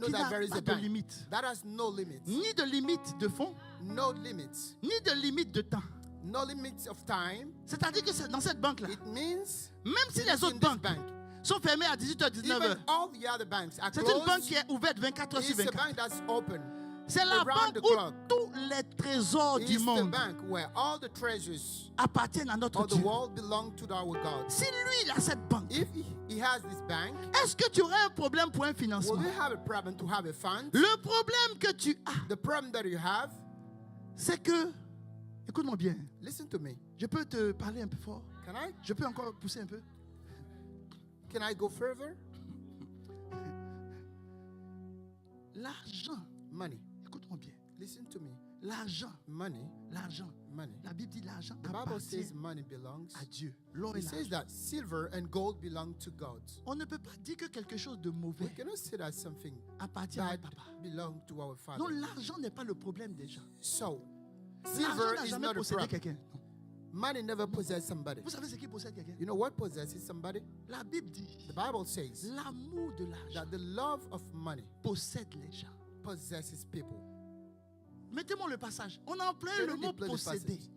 qui that n'a there is pas a de bank limite, that has no limits, ni de limite de fonds, no limits, ni de limite de temps. no limits of time. C'est-à-dire que c'est dans cette banque-là, It means même si it les is autres in this banques bank. sont fermées à 18h, 19h, Even all the other banks are c'est une banque closed. qui est ouverte 24h sur It's a 24. bank that's open. C'est la around banque the où clock. tous les trésors du It's the monde bank where all the treasures appartiennent à notre of the Dieu. world belong to our God. Si lui, il a cette banque, If he has this bank, est-ce que tu aurais un problème pour un will financement? you have a problem to have a fund? Le problème que tu as, The problem that you have, c'est que, écoute-moi bien, listen to me. je peux te parler un peu fort? Can I? Je peux encore pousser un peu? Can I go further? L'argent, Money. écoute-moi bien, Listen to me. l'argent, Money. l'argent, Money. la Bible dit l'argent The Bible appartient says money belongs. à Dieu. L'or et It says l'argent. that silver and gold belong to God. On ne peut pas dire que quelque chose de We mauvais cannot say that something appartient à bad papa. belongs to our Father. Non, l'argent n'est pas le problème des gens. So, L'argent silver n'a is jamais not a possédé problem. quelqu'un. Non. Money never possesses somebody. Vous savez ce qui possède quelqu'un? You know what possesses somebody? La Bible dit, The Bible says l'amour de l'argent that the love of money possède les gens. possesses people. Mettez-moi le passage. On a employé Can le you mot display the posséder. passage?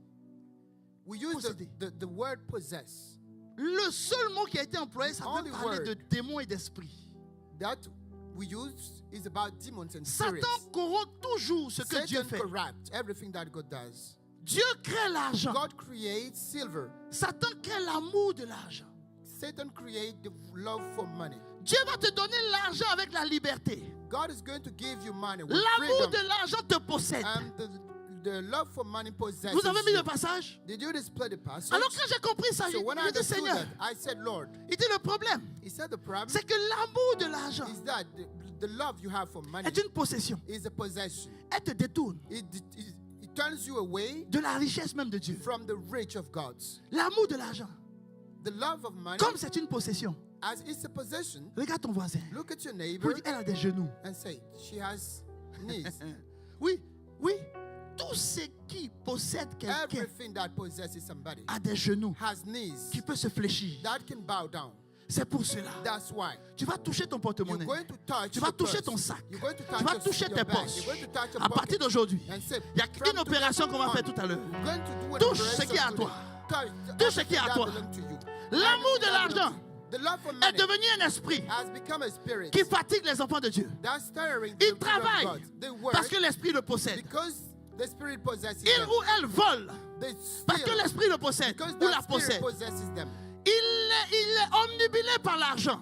We use Posséder. the word possess. Le seul mot qui a été employé, ça Only veut parler word. de démons et d'esprits. That we use is about demons and spirits. Satan corrompt toujours ce que Dieu Satan fait. corrupts everything that God does. Dieu crée l'argent. God creates silver. Satan crée l'amour de l'argent. Satan creates the love for money. Dieu va te donner l'argent avec la liberté. God is going to give you money with L'amour freedom. de l'argent te possède. And the love for money possesses Vous avez mis you. le passage? Did you display the passage? Alors quand j'ai compris ça, So when I j'ai dit understood Seigneur, that, I said, Lord, il dit le problème, he said the problem c'est que l'amour de l'argent is that the love you have for money est une possession. is a possession. Elle te détourne It turns you away de la richesse même de Dieu. from the rich of God. L'amour de l'argent, The love of money, comme c'est une possession, as it's a possession, regarde ton voisin. look at your Pour neighbor dire, elle a des genoux. and say, she has knees. Oui, oui. Tout ce qui possède quelqu'un Everything that possesses somebody a des genoux has knees qui peut se fléchir. that can bow down. C'est pour cela. That's why. Tu vas toucher ton You're porte-monnaie. going to touch Tu vas your toucher purse. ton sac. You're going to touch Tu vas your, toucher your tes bag. poches. You're going to touch your À partir pocket. d'aujourd'hui, And say, il y a from une opération qu'on va faire today tout à l'heure. on, going to do an Touche ce operation qui est à today. toi. Touch Touche ce qui est à everything toi. that belongs to you. L'amour de Everything that l'argent belongs to you. The love for est money devenu un esprit has become a spirit qui fatigue les enfants de Dieu. that's stirring Ils the people of travaillent God. They work parce que l'esprit le possède. because the spirit possesses Il them. ou elle vole They parce que steal l'esprit le possède because ou la that spirit possède. possesses them. Il est omnibilé par l'argent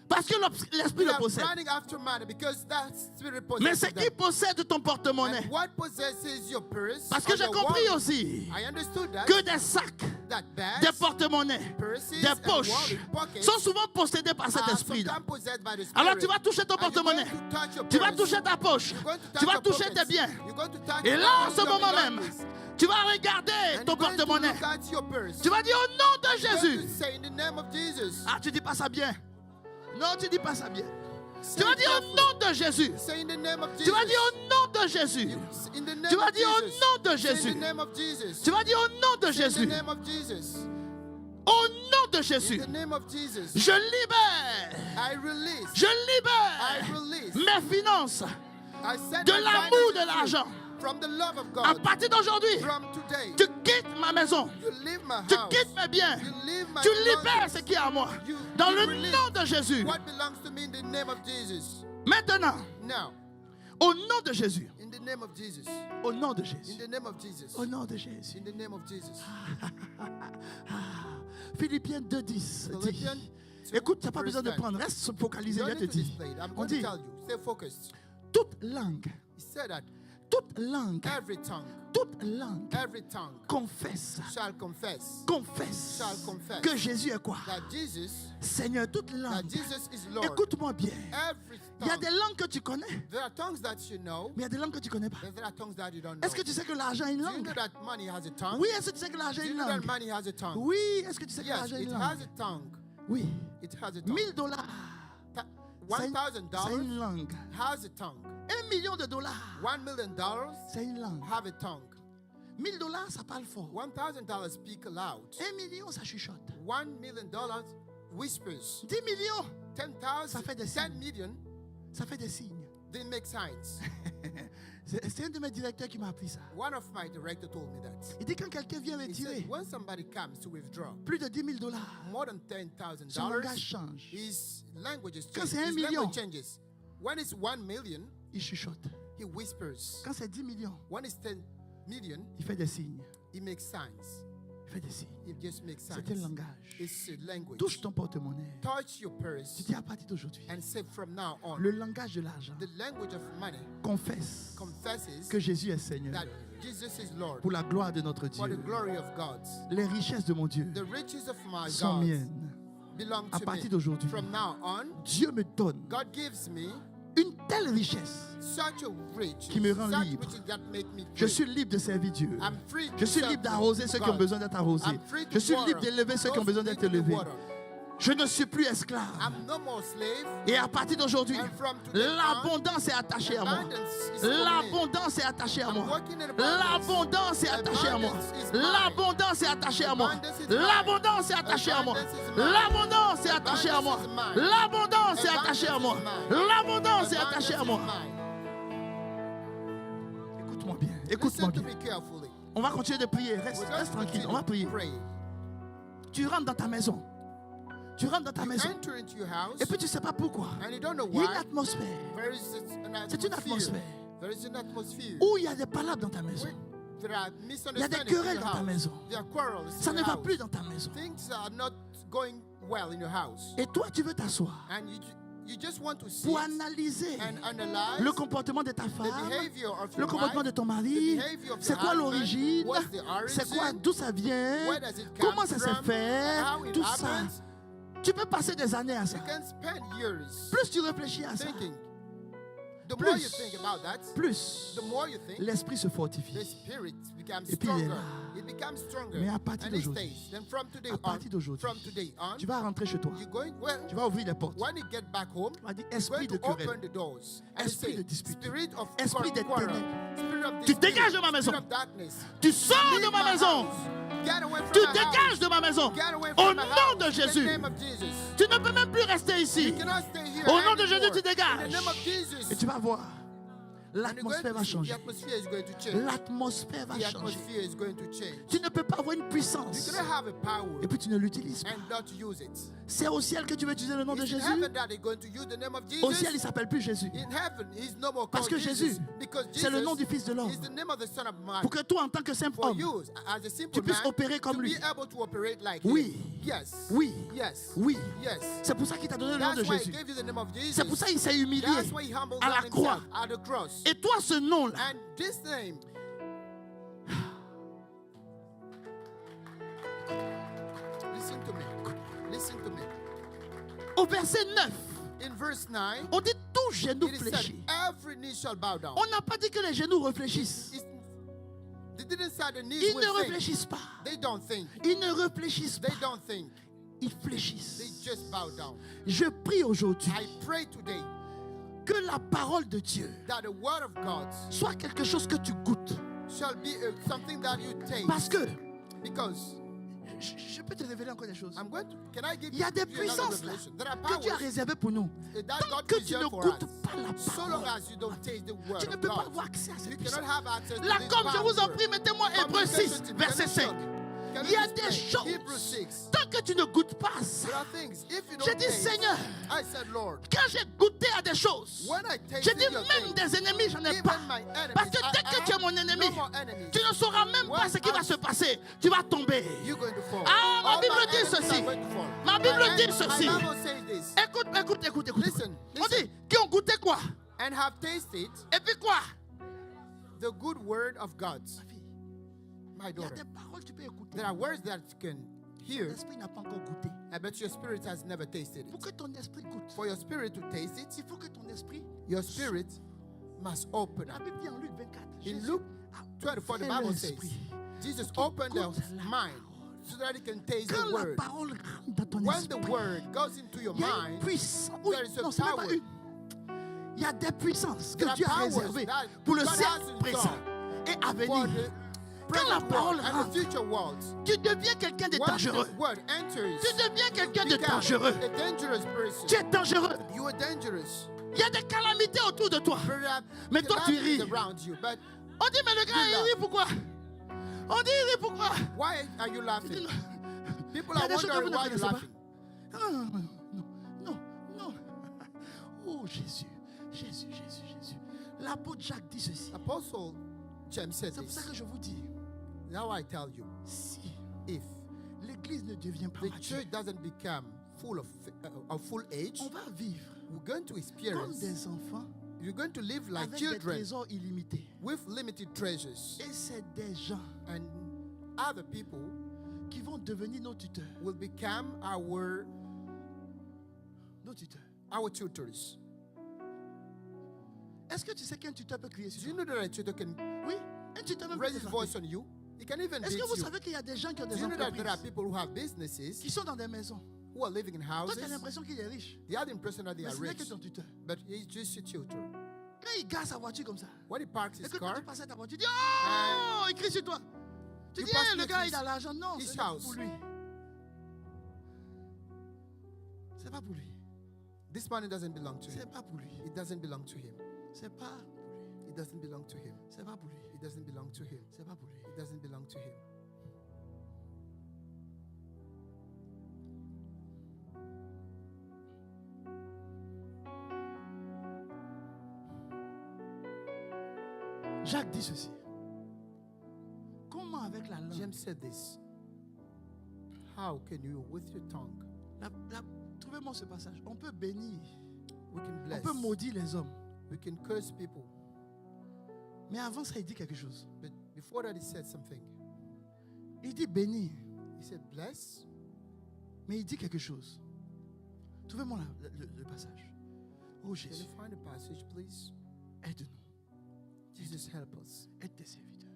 parce que l'esprit They le are possède. running after money because that spirit Mais ce possesses qui them. possède ton porte-monnaie, And what possesses your purse? parce que or j'ai your compris wallet? aussi I understood that. que des sacs, That bags, des porte-monnaies, purses, des and poches wallet pockets sont souvent possédés par cet are esprit-là. sometimes possessed by the spirit. Alors tu vas toucher ton And you're going porte-monnaie, to touch your tu vas purse. toucher ta poche, You're going to touch tu vas your toucher pockets. tes biens. You're going to touch Et là, en ce your moment même, belongings. tu vas regarder And ton you're going to porte-monnaie. look at your purse. Tu vas dire au nom de You're going Jésus. to say in the name of Jesus. Ah, tu dis pas ça bien. Non, tu dis pas ça bien. Say Tu vas it dire au carefully. nom de Jésus. Say in the name of Jesus. Tu vas dire au nom de Jésus. In the name Tu vas of dire au Jesus. nom de Say in Jésus. the name of Jesus. Tu vas dire au nom de Say in Jésus. the name of Jesus. Au nom de Jésus. In the name of Jesus. Je libère. I release. Je I libère release. mes finances I set de my l'amour de finances l'argent. free from the love of À God. partir d'aujourd'hui, From today, tu quittes ma maison. you leave my Tu house. quittes mes biens. You leave my Tu belongings. libères ce qui est à moi. You Dans le release nom de Jésus. what belongs to me in the name of Jesus. Maintenant, Now, au nom de Jésus. in the name of Jesus. Au nom de In Jésus. the name of Jesus. Au nom de Jésus. In the name of Jesus. Philippiens 2:10 dit, Philippians Écoute, tu n'as pas verse besoin de 10. prendre. Reste focalisé, You je don't te need to dis. display it. I'm On going to dit, tell you. Stay focused. toute langue, He said that toute langue, toute langue every tongue confesse, shall confess confesse Shall confess. que Jésus est quoi? that Jesus, Seigneur, toute that langue. Jesus is Lord. Écoute-moi bien. Every Il y a tongue. des langues que tu connais, There are tongues that you know, mais il y a des langues que tu ne connais pas. and there are tongues that you don't know. Est-ce que tu sais que l'argent a une Do you langue? know that money has a tongue? Oui, est-ce que tu sais que l'argent a Do you une know that langue? money has a tongue? Oui, est-ce que tu sais que Yes, l'argent a it une has langue? a tongue. Oui. It has a tongue. $1000. C'est une $1,000 langue. has a tongue. $1 million, $1 million c'est une langue. have a tongue. $1000, ça parle fort. $1,000 speak aloud. 1 million, ça chuchote. $1 million whispers. 10 millions, 10,000, Ça fait des 10 signes. million, ça fait des signes. they make signs. C'est un de mes directeurs qui m'a appris ça. One of my director told me that. Il dit quand quelqu'un vient He said, retirer when somebody comes to withdraw plus de $10 000, more than $10,000, son langage change. his language Quand changes. c'est 1 His million, language changes. When it's 1 million, Il chuchote. he whispers. Quand c'est 10 millions, When it's 10 million, il fait des signes. he makes signs. Il fait des signes. He just makes signs. C'est un langage. It's a language. Touche ton porte-monnaie. Touch your Tu purse dis à partir d'aujourd'hui, and say from now on, le langage de l'argent the language of money confesse confesses que Jésus est Seigneur that Jesus is Lord pour la gloire de notre for the Dieu. glory of God. Les richesses de mon Dieu The riches of my sont God miennes. belong À to partir me. d'aujourd'hui, From now on, Dieu me donne God gives me une telle richesse. such a rich, Qui me rend such libre. riches that make me Je free. suis libre de servir Dieu. I'm free Je to suis serve libre d'arroser ceux qui ont God. besoin d'être arrosés. I'm free to Je suis water libre d'élever ceux qui ont those besoin who d'être need the élevés. water. Je ne suis plus esclave. I'm no more slave. Et à partir d'aujourd'hui, And from today on, l'abondance est attachée à moi. abundance is for me. L'abondance est attachée à I'm moi. walking in abundance. L'abondance est attachée à moi. Abundance is mine. L'abondance est attachée à moi. Abundance is mine. L'abondance est attachée à moi. Abundance is mine. L'abondance est attachée à moi. Abundance is mine. L'abondance est attachée à moi. Abundance is mine. L'abondance est Abundance attachée à is moi. mine. Écoute-moi bien. Écoute-moi Listen to bien. me carefully. On va continuer de prier. Reste, We're going reste to tranquille. continue On va to prier. pray. Tu rentres dans ta maison. Tu rentres dans ta You maison. enter into your house Et puis tu ne sais pas pourquoi. and you don't know Il y a une why. atmosphère There is an C'est une atmosphère. There is an atmosphere. où il y a des palabres dans ta maison. Where there are Il y a des misunderstandings in querelles your dans ta house. maison. There are quarrels Ça in ne your va house. plus dans ta maison. Things are not going well in your house. Et toi, tu veux t'asseoir And you just want to sit pour analyser and analyze le comportement de ta the femme, behavior of le your comportement de wife, ton the mari. behavior of C'est your quoi husband, l'origine? what's the C'est quoi? origin, D'où ça vient? where does it come Comment ça s'est from, fait? how it Tout ça. happens. Tu peux passer des années à ça. You can spend years Plus tu réfléchis à ça, thinking. The more you plus, think about that, plus the more you think, l'esprit se the fortifie. spirit becomes Et puis, il est stronger. là. It becomes stronger. Mais à partir And it d'aujourd'hui, stays. Then from today à partir d'aujourd'hui, from today on, tu vas rentrer chez toi. you're going, well, Tu vas ouvrir les portes. when you get back home, Tu vas dire you're esprit going de to open querelle. the doors. And you Esprit say, de dispute. Spirit of Esprit de quarrel, ténèbres. spirit of Tu dispute, dégages de ma maison. spirit of darkness. Tu sors de Leave ma my maison. house. Get away from Tu my house. dégages de ma maison. Get away Au from my nom house. de In the Jésus. name of Jesus. Tu ne peux même plus rester ici. You cannot stay here Au nom de anymore. Jésus, tu In the dégages. name of Jesus. Et tu vas voir. And you're going L'atmosphère to va see changer. the atmosphere is going to change. L'atmosphère va The changer. atmosphere is going to change. Tu ne peux pas avoir une You puissance cannot have a power et puis tu ne l'utilises pas. and not use it. C'est au ciel que tu veux utiliser le nom de It's in Jésus. heaven that they're going to use the name of Au ciel, il ne Jesus. s'appelle plus Jésus. In heaven, he's no more Parce called que Jesus. Jésus, Because c'est le nom du Jesus Fils de l'homme. is the name of the Son of Man. Pour que toi, en tant que simple For homme, you, as a simple tu puisses man, opérer comme to lui. be able to operate like Oui. him. Yes. Oui. Yes. Oui. Yes. C'est pour ça qu'il t'a donné le nom de That's why he Jésus. gave you the name of Jesus. C'est pour ça qu'il s'est humilié That's why he humbled à la down croix. himself at the cross. Et toi, ce nom-là, And this name, listen to me. Listen to me. au verset 9, In verse 9, on dit tout genou it is said, fléchit. every knee shall bow down. On n'a pas dit que les genoux réfléchissent. They didn't say the knees Ils will ne think. réfléchissent pas. They don't think. Ils ne réfléchissent pas. They don't think. Ils They fléchissent. just bow down. Je prie aujourd'hui I pray today que la parole de Dieu that the word of God soit quelque chose que tu goûtes. shall be something that you take. Parce que Because je peux te révéler encore des choses. I'm going to, can I give Il y a des you another puissances là revelation? There are que Dieu a powers réservées pour nous. that Tant God que tu ne preserved for goûtes us. pas la So long parole, as you don't taste the word tu ne of peux pas God, avoir accès à cette you puissance. cannot have access to Là, this comme je vous en power. prie, mettez-moi Hébreux 6, verset 5. Can Il y a you des explain? Hebrews choses, 6. tant que tu ne goûtes pas ça. There are things. If you J'ai don't dit, taste, Seigneur, I said, Lord, quand j'ai goûté à des choses, when I j'ai tasted dit your même things, des ennemis, j'en ai even pas. my enemies, Parce que dès que tu es mon ennemi, no more enemies. tu ne sauras même pas ce qui va se passer. Tu vas tomber. You're going to fall. Ah, ma All Bible my dit enemies ceci. are going to fall. Ma Bible My dit ceci. Bible says this. Écoute. Listen, On dit qui ont goûté quoi? and have tasted Et puis quoi? the good word of God. My Il y a daughter, des paroles que tu peux écouter. there are words that you can hear, L'esprit n'a pas encore goûté. but your spirit has never tasted Pour it. que ton esprit goûte, For your spirit to taste it, il faut que ton esprit. your spirit must open La up. Bible dit en Luc 24. In Jésus Luke a 24, the ouvert Bible says, l'esprit. Jesus Pour opened qu'il the goûte la mind so that he can taste Quand the la word. parole rentre dans ton When the esprit, word goes into your il y a une mind, puissance. Oui, there is a non, c'est même pas power. une. Il y a des puissances que There are Dieu a powers réservées that pour le God siècle has in présent store et à for venir. the Quand la present parole world and rentre, the future world. tu deviens quelqu'un de When dangereux. the word enters, Tu deviens quelqu'un de become dangereux. a dangerous person. Tu es dangereux. You are dangerous. Il y a des calamités autour de toi. Mais toi, tu ris. Around you, but On dit, mais le gars, il rit pourquoi? On dit, il rit pourquoi? why are you laughing? People Il y a are des choses que vous wondering ne why you're connaissez pas. laughing. Non. Oh, Jésus. L'apôtre Jacques dit ceci. Apostle James said C'est pour ça this. que je vous dis, Now I tell you, si if l'église ne devient pas the mature, church doesn't become full of full age, on va vivre we're going to comme experience. des enfants You're going to live like avec des children trésors illimités. with limited treasures, Et c'est des gens and other people qui vont devenir nos tuteurs. will become our tutors. Est-ce que tu sais qu'un tuteur peut crier Do sur you know toi? that a tutor can Oui, un tuteur même peut raise te his frapper. voice on you? He can even Est-ce beat que vous you. savez qu'il y a des gens qui ont Do des you know that there are entreprises people who have businesses qui sont dans des maisons? who are living in Toi, houses? tu as l'impression qu'il est riche. They have the impression that they Mais are ce n'est rich, que ton tuteur. but he's just a tutor. Quand il gare sa voiture comme ça, When he parks et his que toi car, tu passes à ta voiture, tu dis oh, il crie sur toi. Tu You dis, pass le next gars, his- il a l'argent. Non, his c'est pas house. pour lui. C'est pas pour lui. this money doesn't belong to him. C'est pas pour lui. It doesn't belong to him. C'est pas pour lui. It doesn't belong to him. C'est pas pour lui. It doesn't belong to him. C'est pas pour lui. It doesn't belong to him. Jacques dit ceci. Comment avec la langue? James said this. How can you, with your tongue, Trouvez-moi ce passage. On peut bénir. we can On bless, peut maudire les hommes. we can curse people. Mais avant ça, il dit quelque chose. But before that, he said something. Il dit bénir. He said, bless, Mais il dit quelque chose. Trouvez-moi le passage. Oh can Jésus, you find a passage, please? aide-nous. Jesus, help us. Aide tes serviteurs.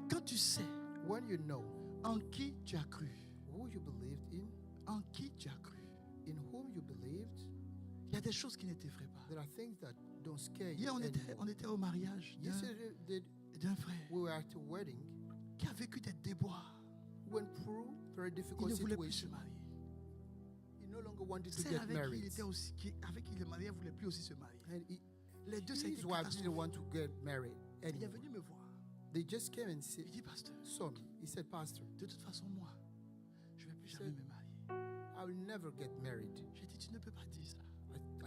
Quand tu sais When you know en qui tu as cru, who you believed in, en qui tu as cru, in whom you believed, il y a des choses qui ne t'effraient pas. there are things that don't scare you Hier, on anymore. était au mariage Yesterday, d'un frère we were at a wedding. qui a vécu des déboires. Went through very Il difficult ne voulait plus se situation. marier. He no longer wanted to Celle get avec qui il married. était aussi, avec qui il est marié, ne voulait plus aussi se marier. And Les deux, ça a été his wife didn't catastrophique. want to get married Il est anymore. venu me voir. They just came and Il said, dit, pasteur, son, he said, Pastor, de toute façon, moi, je ne vais plus jamais me marier. I will never get married. J'ai dit, tu ne peux pas dire ça.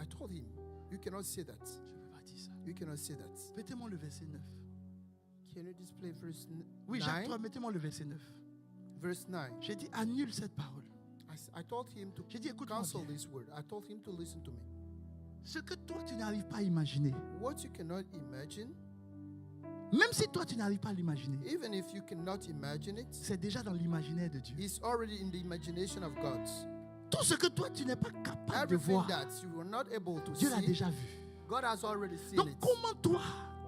I told him, you cannot say that. Je ne peux pas dire ça. You cannot say that. Mettez-moi le verset 9. Can you display verse Oui, Jacques 9? 3, mettez-moi le verset 9. Verse 9. J'ai dit, annule cette parole. I told him to J'ai dit, écoute-moi cancel bien. this word. I told him to listen to me. Ce que toi, tu n'arrives pas à imaginer, What you cannot imagine, même si toi, tu n'arrives pas à l'imaginer, even if you cannot imagine it, c'est déjà dans l'imaginaire de Dieu. is already in the imagination of God. Tout ce que toi, tu n'es pas capable de Everything voir, that you were not able to Dieu l'a see, déjà vu. God has already seen Donc, it. comment toi,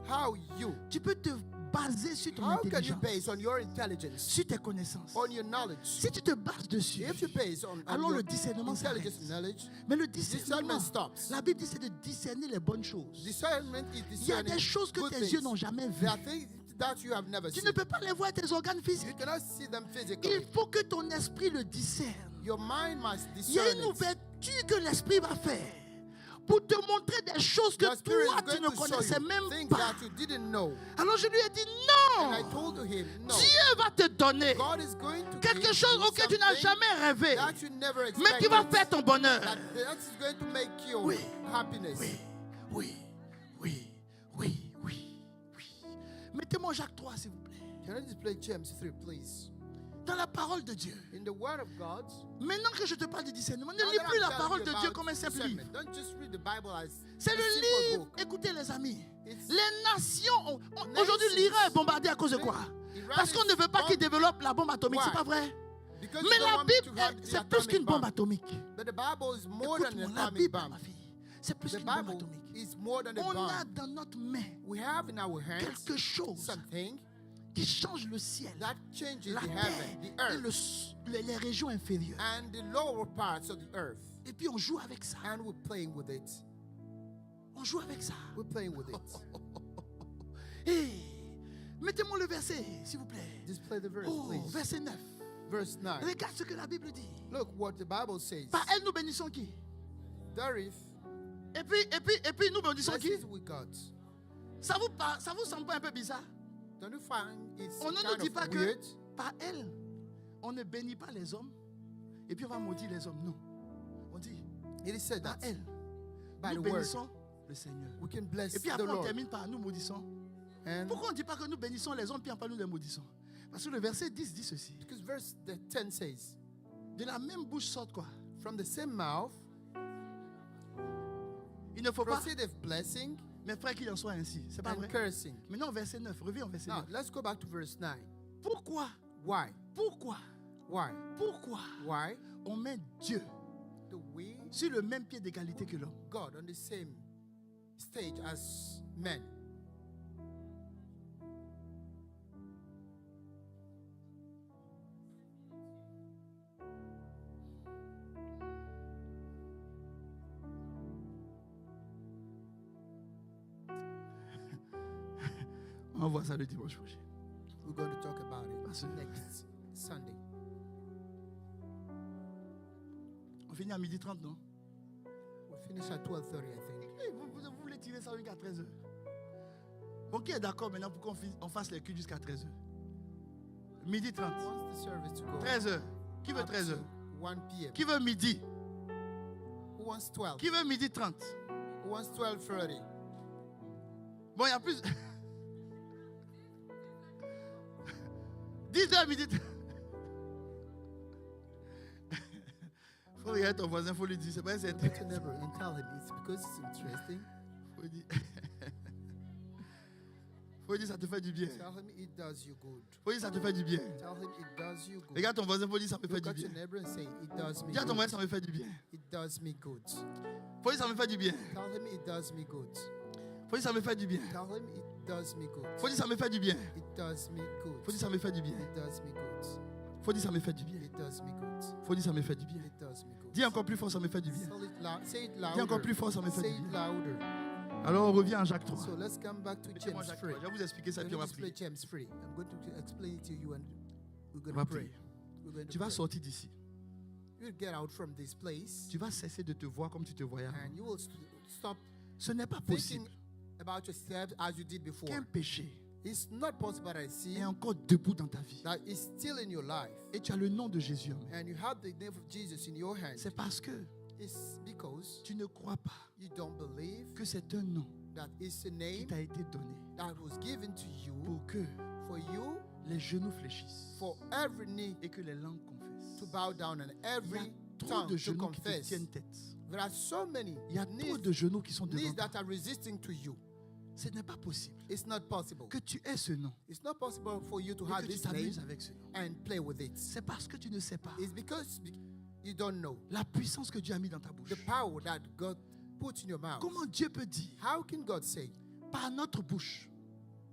How you? tu peux te baser sur ton How can you intelligence, base on your intelligence, sur tes connaissances? on your knowledge? Si tu te bases dessus, If you base on alors your le discernement intelligence s'arrête. knowledge, Mais le discernement, discernment stops. la Bible dit c'est de discerner les bonnes choses. Discernment is Il y a discerning des choses que good tes things. yeux n'ont jamais vues. There are things that you have never Tu seen. ne peux pas les voir avec tes organes You physiques. cannot see them Il physically. faut que ton esprit le discerne. Your mind must Il y a discern une it. ouverture que l'esprit va faire pour te montrer des choses que Your spirit toi is tu going ne to show connaissais you même things pas. that you didn't know. Alors je lui ai dit And I non. told him, no. Dieu va te donner God is going to quelque give chose you auquel tu n'as something jamais rêvé, that you never mais qui va expected. faire ton bonheur. That is going to make your Oui. happiness. Oui, oui, oui, oui, oui, oui. Mettez-moi Jacques 3, s'il vous plaît. Can I just play James 3, please? Dans la parole de Dieu. In the Word of God, Maintenant que je te parle de discernement, ne now lis that plus I'm la telling parole you de about Dieu comme un simple livre. discernment, don't just read the Bible as C'est a le simple livre. book. Écoutez les amis. It's- Les nations, aujourd'hui l'Iran est bombardé à cause de quoi? Iran Parce qu'on is ne veut pas qu'il bombed développe la bombe atomique, c'est Why? pas vrai? because Mais you don't la want Bible, to have the c'est plus atomic qu'une bombe bomb. atomique. But the Bible is more than Écoute-moi, an la atomic Bible, bomb. ma fille, c'est plus The qu'une bombe Bible atomique. is more than a On a bomb. dans notre main We have in our hands quelque chose something qui change le ciel, that changes la the terre heaven, the et earth, les régions inférieures. and the lower parts of the earth. Et puis on joue avec ça. And we're playing with it. On joue avec ça. We're playing with it. Hey, mettez-moi le verset, s'il vous plaît. Just play the verse, Oh, please. verset 9. Verse 9. Regarde ce que la Bible dit. Look what the Bible says. Par elle, nous bénissons qui? There is Et puis nous bénissons qui? blessings with God. Ça vous semble pas un peu bizarre? Don't you find it's On ne nous kind dit of pas que weird? par elle, on ne bénit pas les hommes et puis on va maudire les hommes. Non. On dit It is said par that elle, by nous the word bénissons le Seigneur. we can bless Et puis the après on Lord. termine par nous maudissons. And Pourquoi on ne dit pas que nous bénissons les hommes puis après nous les maudissons? Parce que le verset 10 dit ceci. because verse 10 says, De la même bouche sorte quoi? from the same mouth Il ne faut pas, proceedeth blessing mes frères, qu'il en soit ainsi. C'est pas and vrai? cursing. Maintenant, verset 9. Reviens au verset Now 9. let's go back to verse 9. Pourquoi? Why? Pourquoi? Why? Pourquoi Why on met Dieu do we sur le même pied d'égalité que l'homme? God on the same stage as men? On va voir ça le dimanche prochain. We're going to talk about it Parce que- next Sunday. On finit à 12h30, non? We'll finish at 12:30, I think. Eh, vous voulez tirer ça jusqu'à 13h. Bon, qui est d'accord maintenant pour qu'on fasse les cultes jusqu'à 13h? 12h30. Wants the service to go 13h. Qui veut up 13h? to 1 p.m. Qui veut midi? Who wants 12? Qui veut midi 30? Who wants 12:30? Bon, il y a plus. 10h midi 30. Faut regarder ton voisin, faut lui dire, c'est pas c'est Go to neighbor and tell him it's because it's interesting. Faut dire. Faut dire ça te fait du bien. Tell him it does you good. Faut dire ça te fait du bien. Tell him it does you good. Regarde ton voisin, faut dire ça me fait Look du at bien. your neighbor and say it does me Dis à ton voisin, good. ça me fait du bien. It does me good. Faut dire ça me fait du bien. Tell him it does me good. Faut dire ça me fait du bien. Tell him it does me good. Faut dire ça me fait du bien. It does me good. Faut dire ça me fait du bien. It does me good. Faut dire ça me fait du bien. It does me good. Faut dire ça me fait du bien. It does me good. Dis encore plus fort, ça me fait du bien. Say it Dis encore plus louder. fort, ça me fait Say du it bien. louder. Alors on revient en Jacques 3. So let's come back to Mettez-moi James Jacques 3. 3. Je vais vous expliquer ça Let puis me on va just play prier. James 3. I'm going to explain it to you and we're On going va to pray. prier. We're going to Tu vas pray. sortir d'ici. You'll get out from this place Tu vas cesser de te voir comme tu te voyais avant. and you will stop Ce n'est pas thinking possible about yourself as you did before. qu'un péché It's not possible that I see est encore debout dans ta vie. that is still in your life Et tu as le nom de Jésus en main. and you have the name of Jesus in your hand. C'est parce que It's because tu ne crois pas you don't believe que c'est un nom that it's a qui name t'a été donné that was given to you pour que for you, les genoux fléchissent for every knee et que les langues confessent. to bow down and Il y a every trop tongue de to genoux qui te confess. tiennent tête. There are so many Il y a trop knees, de genoux qui sont devant knees toi. that are resisting to you. Ce n'est pas possible It's not possible. que tu aies ce nom It's not possible for you to et have que tu this name t'amuses avec ce nom. and play with it. C'est parce que tu ne sais pas It's because you don't know la puissance que Dieu a mis dans ta bouche. the power that God put in your mouth. Comment Dieu peut dire How can God say, par notre bouche,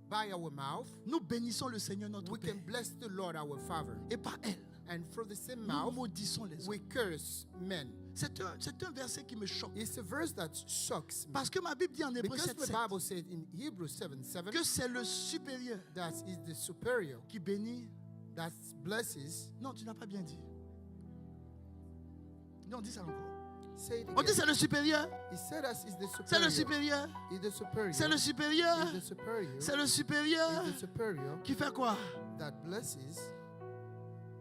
by our mouth, nous bénissons le Seigneur notre we Père can bless the Lord our Father, et par elle, and through the same nous mouth, maudissons les we hommes. curse men? C'est un verset qui me choque. It's a verse that shocks me. Parce que ma Bible dit en Hébreu Because 7, the Bible said in Hebrews 7:7 que c'est le supérieur that is the superior qui bénit. that blesses. Non, tu n'as pas bien dit. Non, dis ça encore. Say it On dit again. c'est le supérieur. He said us is the C'est le superior. supérieur. He's the superior. C'est le supérieur. He's the superior. C'est le supérieur. He's the superior Qui fait quoi? that blesses.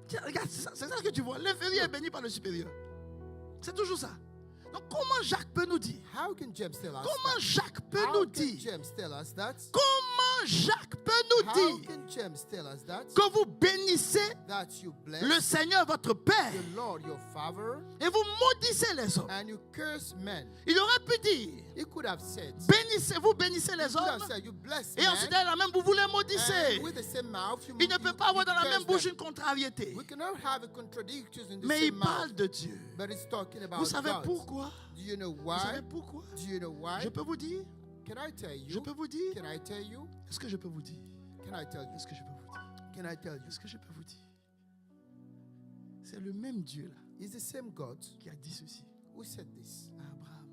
Tiens, regarde, c'est ça que tu vois. L'inférieur est béni par le supérieur. C'est toujours ça. Donc comment Jacques peut nous dire? How can James tell us Comment that? Jacques peut How nous can dire? James tell us that? Comment Jacques peut nous How dire can James tell us that? que vous bénissez That you bless le Seigneur votre Père the Lord your Father et vous maudissez les hommes? and you curse men? Il aurait pu dire, He could have said. vous bénissez les He could have hommes said you bless et ensuite men. dans la même vous les maudissez. And with the same mouth, Il ne peut pas avoir dans la même bouche them. une contrariété. We cannot have a contradiction in the Mais same il parle mouth. de Dieu. But it's talking about Vous savez God. pourquoi? Do you know Vous why? savez pourquoi? Do you know why? Je peux vous dire? Can I tell Je you? peux vous dire? Can I tell you? Est-ce que je peux vous dire? Can I tell you? Est-ce que je peux vous dire? Can I tell you? Est-ce que je peux vous dire? C'est le même Dieu là It's the same God qui a dit ceci who said this à Abraham.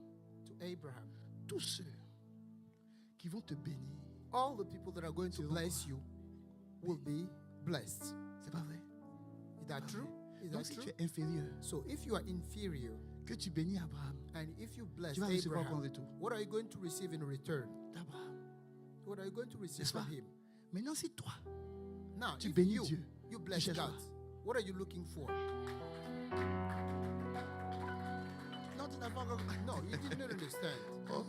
to Abraham. Tous ceux qui vont te bénir, All the people that are going to Tu bless you will be blessed. c'est pas vrai? Is that true? Is Donc that si true? tu es inférieur, So if you are inferior que tu bénis Abraham, and if you bless tu vas recevoir quoi en Abraham, retour? what are you going to receive in return? D'Abraham. What are you going to receive N'est-ce from pas? him? Maintenant si toi, Now, Tu if bénis you, Dieu, you bless cherches God, quoi? what are you looking for? non, tu n'as pas encore... No, you did not understand. Oh.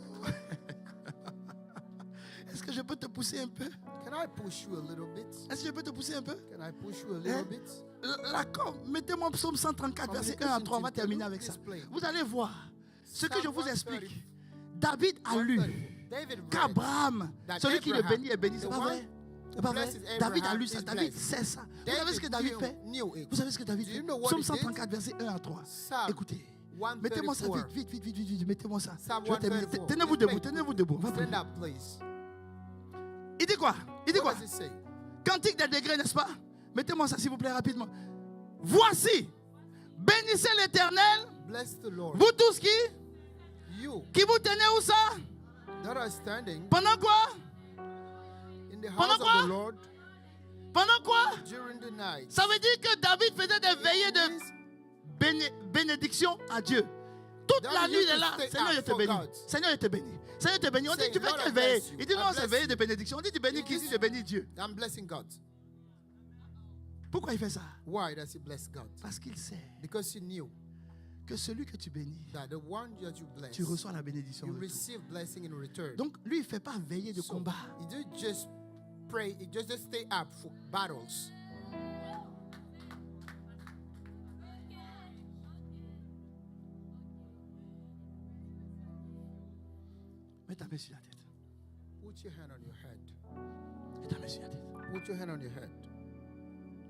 Est-ce que je peux te pousser un peu? Can I push you a little bit? Est-ce que je peux te pousser un peu? Can I push you a little bit? D'accord, mettez-moi Psaume 134, verset 1 à 3, on va terminer avec ça. Vous allez voir ce que je vous explique. David a lu David read qu'Abraham, celui qui le Abraham, bénit est béni. C'est the pas one vrai? C'est pas vrai? blesses David a Abraham lu ça, is David blessed. sait ça. Vous savez ce que David fait? knew it. Vous savez ce que David Do you fait? know what Psaume he did? 134, verset 1 à 3. Psalm Écoutez, mettez-moi ça 134. vite, mettez-moi ça. Psalm Je vais terminer. 134. Tenez-vous debout, tenez-vous debout. On va Stand prier. up, please. Il dit quoi? Il dit quoi? What does it say? Cantique des degrés, n'est-ce pas? Mettez-moi ça, s'il vous plaît, rapidement. Voici, bénissez l'Éternel, Bless the Lord. vous tous qui You vous tenez où ça? that are standing Pendant quoi? in the Pendant house quoi? of the Lord Pendant quoi? during the night. Ça veut dire que David faisait des veillées de bénédiction à Dieu. Toute la nuit, il est là. Seigneur, je te bénis. Seigneur, je te bénis. Seigneur, je te bénis. On dit, tu fais quelle veillée? Il dit, non, c'est veillée de bénédiction. On dit, tu bénis qui? Je bénis Dieu. I'm blessing God. Pourquoi il fait ça? Why does he bless God? Parce qu'il sait Because he knew que celui que tu bénis, that the one that you bless, tu reçois la bénédiction. you en retour. receive blessing in return. Donc, lui, il ne fait pas veiller de So, combat. he didn't just pray, he just stay up for battles. Mets ta main sur la tête. Put your hand on your head. Mets ta main sur la tête. Put your hand on your head.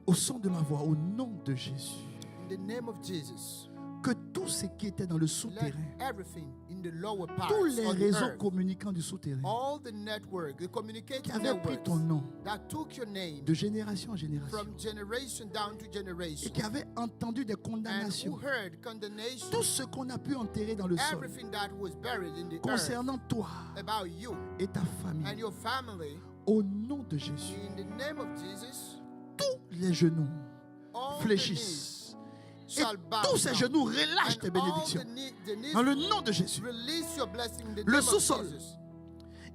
Au son de ma voix, au nom de Jésus, In the name of Jesus, que tout ce qui était dans le let souterrain, everything in the lower parts tous les of the réseaux earth, communicants du souterrain, all the network, the qui communicating avaient pris networks ton nom that took your name de génération en génération from generation down to et generation qui avaient entendu des and who condamnations, heard condemnation, tout ce qu'on a pu enterrer dans le sol everything that was buried in the earth concernant toi about you et ta and famille, your family, au nom de Jésus, in the name of Jesus, tous les genoux all the knees fléchissent et shall bow tous ces down. genoux relâchent tes And all bénédictions the knees dans le nom de Jésus. release your blessing in the Le name of sous-sol, Jesus.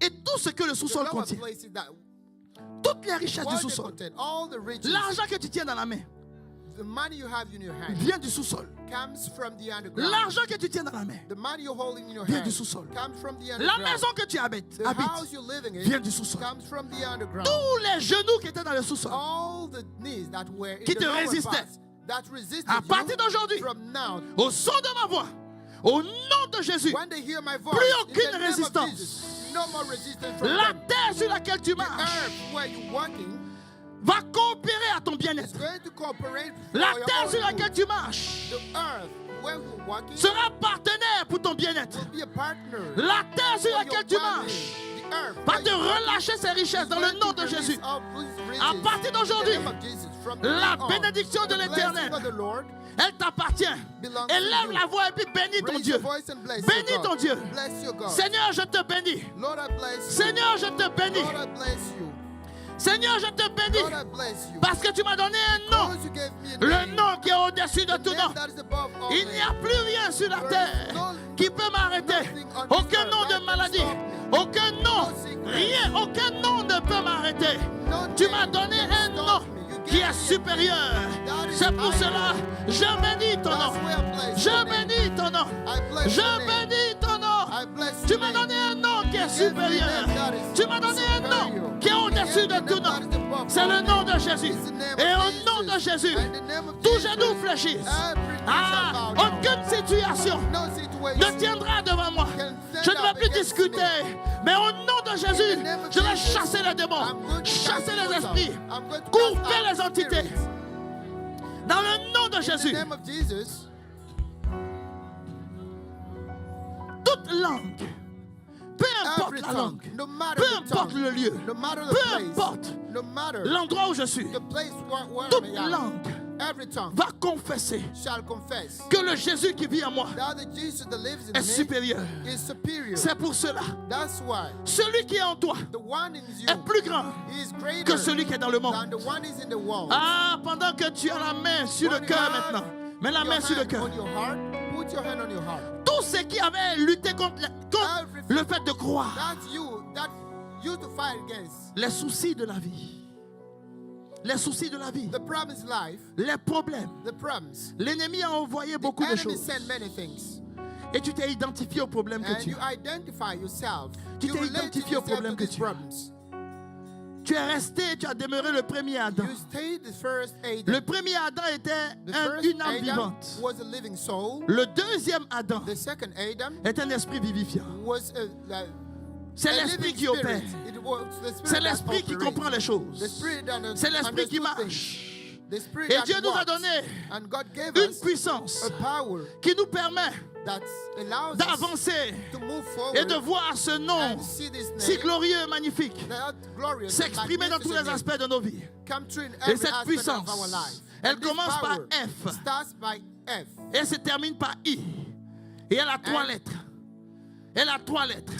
et tout ce que le The sous-sol lower contient, places that toutes les richesses du what they sous-sol, contain, all the riches, l'argent que tu tiens dans la main the money you have in your hand vient du sous-sol. comes from the underground. L'argent que tu tiens dans la main The money you're holding in your vient hand du sous-sol. comes from the La underground. maison que tu habites, The house you're living in vient du sous-sol. comes from the underground. Tous les genoux qui étaient dans le sous-sol, All the knees that were in Qui the te lower résistaient. parts that resisted à partir you d'aujourd'hui, from now, au son de ma voix, au nom de Jésus, when they hear my voice, plus in aucune the name of résistance. Jesus, no more resistance from la them. terre sur laquelle tu The marches earth where you're walking va coopérer à ton is bien-être. going to cooperate for La your terre own sur good. laquelle tu marches The earth where you're walking sera partenaire pour ton bien-être. will be a partner. La terre sur for your laquelle tu well-being. marches The earth va where te you're walking relâcher ses richesses is dans le going nom to de release Jésus. all these riches À partir d'aujourd'hui, in the name of Jesus. From la now on, bénédiction de the blessing l'Éternel, of the Lord elle t'appartient. belongs to Élève you. la voix et puis bénis ton Raise Dieu. your voice and bless Bénis your ton God. Dieu. Bless your God. Seigneur, je te bénis. Lord, I bless you. Seigneur, je te bénis. Lord, I bless you. Seigneur, je te Lord, bénis I bless you. parce que tu m'as donné un nom. Because you gave me a Le name. nom qui est au-dessus de The tout name nom. that is above all Il n'y a names. plus rien sur la There terre is no- qui peut m'arrêter. nothing on this Aucun earth nom that de can maladie. stop me. Aucun nom. No sickness. Rien. Aucun nom ne peut m'arrêter. No Tu name m'as donné can un stop nom me. You qui gave est me a supérieur. That is C'est pour higher. cela, je bénis ton nom. That's why I bless Je your name. bénis ton nom. I bless Je your name. bénis ton nom. I bless Tu your m'as name. donné un nom qui est You gave me a supérieur. name that is Tu m'as donné un nom superior. qui est You au-dessus gave de me a tout name nom. that is above C'est all le nom names. de Jésus. It's the name Et of au nom de Jesus. Jésus, And the name of tous Jesus, genoux fléchissent. every knee Ah, shall bow down. aucune situation No ne situation tiendra devant moi. can stand Je ne vais up plus against discuter. me. Mais au nom de Jésus, In the name of je vais Jesus, chasser les démons, I'm going to chasser cast les you out. esprits, I'm going to couper cast out les entités. spirits. Dans le nom de In the Jésus, name of Jesus, toute langue, peu importe every la tongue, langue, no matter peu the importe tongue, le lieu, no matter the peu place, importe no matter l'endroit où je suis, the place where toute I am, langue every tongue va confesser shall confess que le Jésus qui vit en moi that the Jesus that lives in est me supérieur. is superior. C'est pour cela, That's why celui qui est en toi the one in you est plus grand is greater que celui qui est dans le than monde. the one is in the world. Ah, pendant que tu as la main sur le When you cœur have maintenant, mets la your main sur le hand cœur. on your heart, put your hand on your heart. Tous ceux qui avaient lutté contre le fait de croire, That's you that you to fight against. les soucis de la vie, les soucis de la vie, The promised life, les problèmes. the promise. L'ennemi a envoyé The beaucoup de enemy choses. sent many things. Et tu t'es identifié au problème que And tu you as. identify yourself. Tu You t'es relate identifié au yourself problème to que these tu as. problems. Tu es resté, tu as demeuré le premier Adam. You stayed the first Le Adam. premier Adam était The first une âme Adam vivante. was a living soul. Le deuxième Adam The second Adam est un esprit vivifiant. was C'est a l'esprit living qui opère. spirit. It was the spirit C'est that l'esprit qui operates. comprend les The choses. spirit that C'est l'esprit qui understood marche. things. The spirit Et that Dieu nous a works. donné And God gave une us puissance a power qui nous permet that allows us d'avancer to move et de forward voir ce nom and see this si name glorieux et magnifique that glorious and s'exprimer dans tous les magnificent aspects de nos vies. name come true in Et every cette aspect puissance, of our life. elle And this commence par power F starts by F. et se termine par I. Et elle a trois And- lettres. Elle a trois lettres.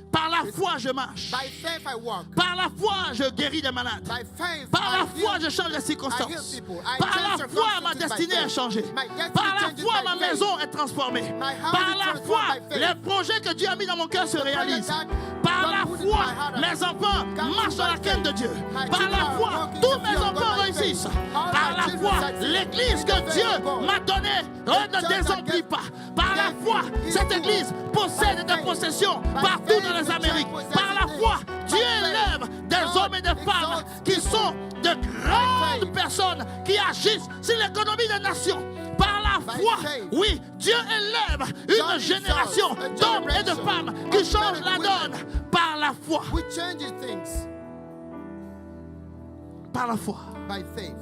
Par la foi, je marche. By faith I walk. Par la foi, je guéris des malades. By faith Par la I foi, heal. je change les I heal circonstances. people. I Par change la foi, circumstances ma by destinée faith. est changée. My destiny Par la changes foi, by ma faith. maison est transformée. My house Par is la transformed foi, by faith. les projets que Dieu a mis dans mon cœur se réalisent. that Par God la put in foi, my heart mes enfants comes marchent dans la by crainte de faith. Dieu. My Par children la are foi, walking tous in the mes fear of enfants God by réussissent. faith. All Par my la children foi, succeed. l'église In que the Dieu faith of God. m'a donnée The ne church that désemplit gave- pas. Par la gave foi, his cette food. église possède By des faith. possessions By partout faith, dans les the church Amériques. possesses Par la things. foi, By Dieu faith, élève des God hommes et des femmes exalts qui people. sont de grandes faith. personnes qui agissent sur l'économie des nations. Par la By foi, faith. oui, Dieu élève une God génération exalts a d'hommes et de generation femmes qui of changent men la and women. donne par la foi. We change things Par la foi. by faith.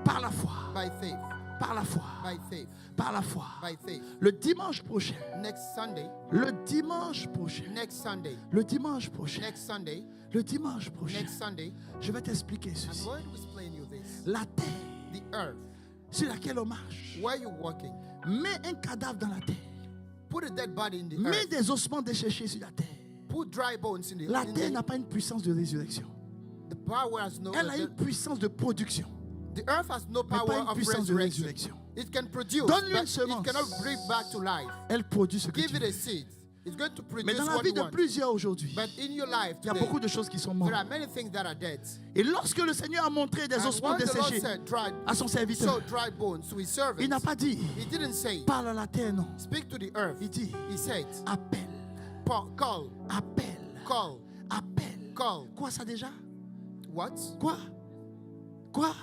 Par la foi. By faith. Par la foi. By faith. Par la foi. By faith. Le dimanche prochain. Next Sunday. Le dimanche prochain. Next Sunday. Le dimanche prochain. Next Sunday. Le dimanche prochain. Next Sunday. Je vais t'expliquer I'm ceci. going to explain you this. La terre The earth sur laquelle on marche. where you're walking. Mets un cadavre dans la terre. Put a dead body in the Mets earth. des ossements desséchés sur la terre. Put dry bones in the La in terre the- n'a pas une puissance de résurrection. The power has no. Elle a une puissance de production. The earth has no Mais pas power une of puissance de resurrection. résurrection. It can produce, Donne-lui but une semence. it cannot bring back to life. Elle produit ce que Give tu it a veux. seed. It's going to Mais produce dans la what vie you de want. plusieurs aujourd'hui, But in your life il y a today, beaucoup de choses qui sont there mortes. are many things that are dead. Et lorsque le Seigneur a montré des And ossements when the Lord desséchés said dry, à son serviteur, so dry bones to his servants, il n'a pas dit he didn't say parle à la terre, non. speak to the earth. Il dit He said appelle, call, appelle, call, appelle. call. Quoi ça déjà? What? Quoi? Quoi?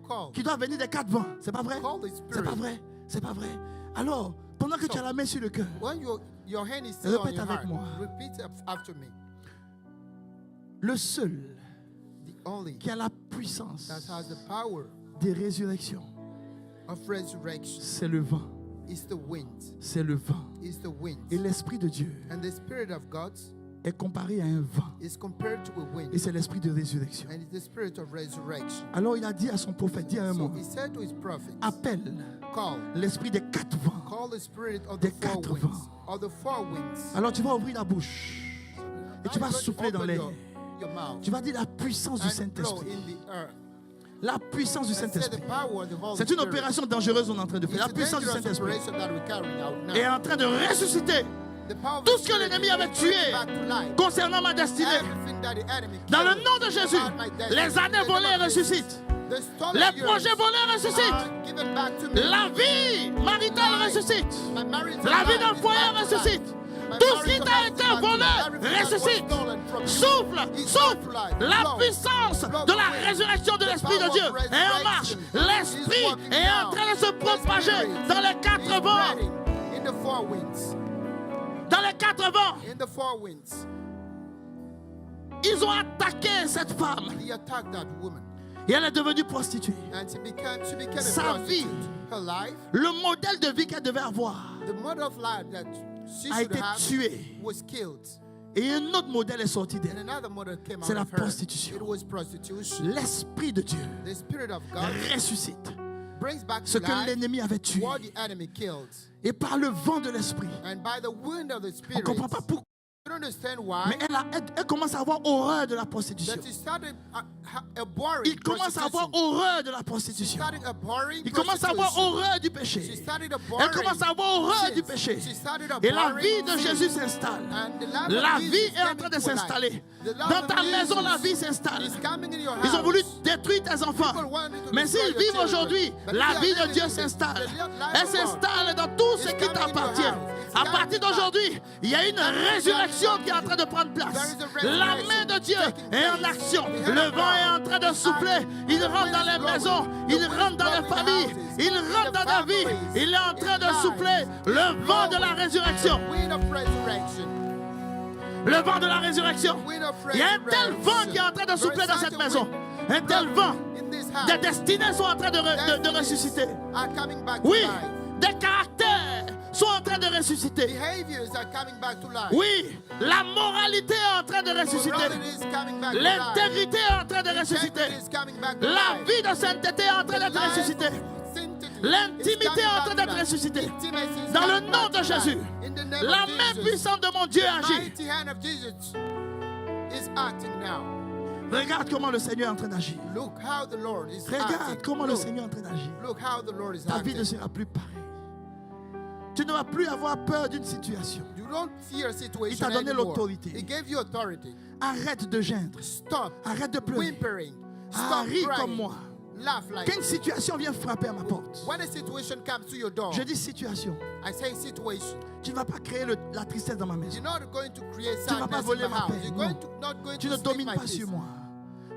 Call. Qui doit venir des quatre vents. C'est pas vrai? Call the C'est pas spirit. vrai? C'est pas vrai. Alors, pendant que tu as la main sur le cœur, When your hand is still on Répète your avec heart, moi. repeat after me. le seul The only qui a la puissance that has the power des résurrections, of resurrection c'est le vent. is the wind. C'est le vent. Is the wind. Et l'Esprit de Dieu And the Spirit of God est comparé à un vent. is compared to a wind. Et c'est l'Esprit de résurrection. And it's the Spirit of resurrection. Alors il a dit à son prophète, dis à un So mot, he said to his prophet, appelle call. l'Esprit des quatre vents. Call the Spirit of Des the four quatre winds. vents. Of the four winds. Alors tu vas ouvrir la bouche et tu vas Now you're going to souffler dans open l'air. your your mouth Tu vas dire la puissance du and blow Saint-Esprit. in the earth. La puissance du And say the Saint-Esprit. power of the Holy C'est une Spirit. opération dangereuse qu'on est en train de faire. It's La a puissance du dangerous Saint-Esprit operation that we're carrying out now. est en train de ressusciter The power of tout the ce que Spirit l'ennemi is avait bringing tué back to life. concernant ma destinée. Everything that the enemy Dans le killed nom de Jésus, about my destiny. les années In the volées name of Jesus, ressuscitent. the stolen Les years projets volés ressuscitent. are given back to me. La vie maritale ressuscite. My marital La vie life d'un is foyer back to life. ressuscite. My Tout ce qui marital t'a life été is back to volé life. Everything that was ressuscite. stolen from you Souffle, is souffle. back to life. La Blow. puissance Blow de la away. résurrection de The l'Esprit de power Dieu of est en marche. resurrection L'Esprit is working est en now. train de se The propager Spirit dans les is quatre vents. spreading in the four winds. Dans les quatre vents, In the four winds. ils ont attaqué cette femme. He attacked that woman. Et elle est devenue prostituée. And she became a Sa vie. prostitute. Her life, Le modèle de vie qu'elle devait avoir the mother of life that she a should été have tué. was killed. Et un autre modèle est sorti And d'elle. another mother came C'est out la of her. prostitution. It was prostitution. L'Esprit de Dieu The Spirit of God ressuscite brings back ce to que life l'ennemi avait tué. what the enemy killed. Et par le vent de l'Esprit, And by the wind of the on ne Spirit, comprend pas pourquoi, you don't understand why, mais elle commence à avoir horreur de la prostitution. that he started abhorring Il commence à avoir prostitution. horreur de la She prostitution. started abhorring Il commence à avoir prostitution. horreur du She péché. started Elle abhorring commence à avoir horreur sins. du péché. She started Et la abhorring vie de sin. Jésus s'installe. And the life of La Jesus vie est en came train de into her life. s'installer. The life Dans of ta maison, la Jesus vie s'installe. is coming in your Ils ont house. voulu détruire tes enfants. People wanted to Mais destroy s'ils your vivent children. aujourd'hui, But la if you vie are de Dieu living s'installe. the life Elle of God s'installe dans tout ce is qui coming in your t'appartient. house. It's À coming partir back. d'aujourd'hui, il y a une résurrection qui est en train de prendre place. There is a La resurrection main de Dieu taking est en place. action. The hand Le of vent est en God train de souffler. Il rentre dans les maisons. Il rentre dans les familles. Il rentre dans ta vie. Il est en train de souffler. Le vent de la résurrection. Wind of resurrection. Le vent de la résurrection. Wind of Il y a un tel vent qui est en train de souffler dans cette maison. Un tel vent. In this Des house. destinées sont en train de ressusciter. Are coming back to Oui, life. des caractères sont en train de ressusciter. Behaviors are coming back to life. Oui, la moralité est en train de ressusciter. Morality is coming back to life. L'intégrité est en train de ressusciter. Integrity is coming back to La life. vie de sainteté est en train d'être Life ressuscitée. of sanctity L'intimité is coming est en back train to d'être life. ressuscitée. Intimacy is Dans le coming nom back de to Jésus, life. In the name la of main Jesus. puissante de mon Dieu The agit. mighty hand of Jesus is acting now. Regarde comment le Seigneur est en train d'agir. Look how the Lord is Regarde acting. comment le Look, Seigneur est en train d'agir. look how the Lord is Ta vie ne acting. sera plus pareille. Tu ne vas plus avoir peur d'une situation. You don't fear a situation Il t'a donné anymore. l'autorité. He gave you authority. Arrête de geindre. Stop Arrête de pleurer. whimpering. Ah, Stop ris crying. comme moi. Laugh like Qu'une situation vient frapper à ma porte. when a situation comes to your door. Je dis situation. I say situation. Tu ne vas pas créer la tristesse dans ma maison. You're not going to create Tu ne vas pas sadness in voler my ma house. paix. You're Non. going to not going Tu to ne steal domines my pas peace. sur moi.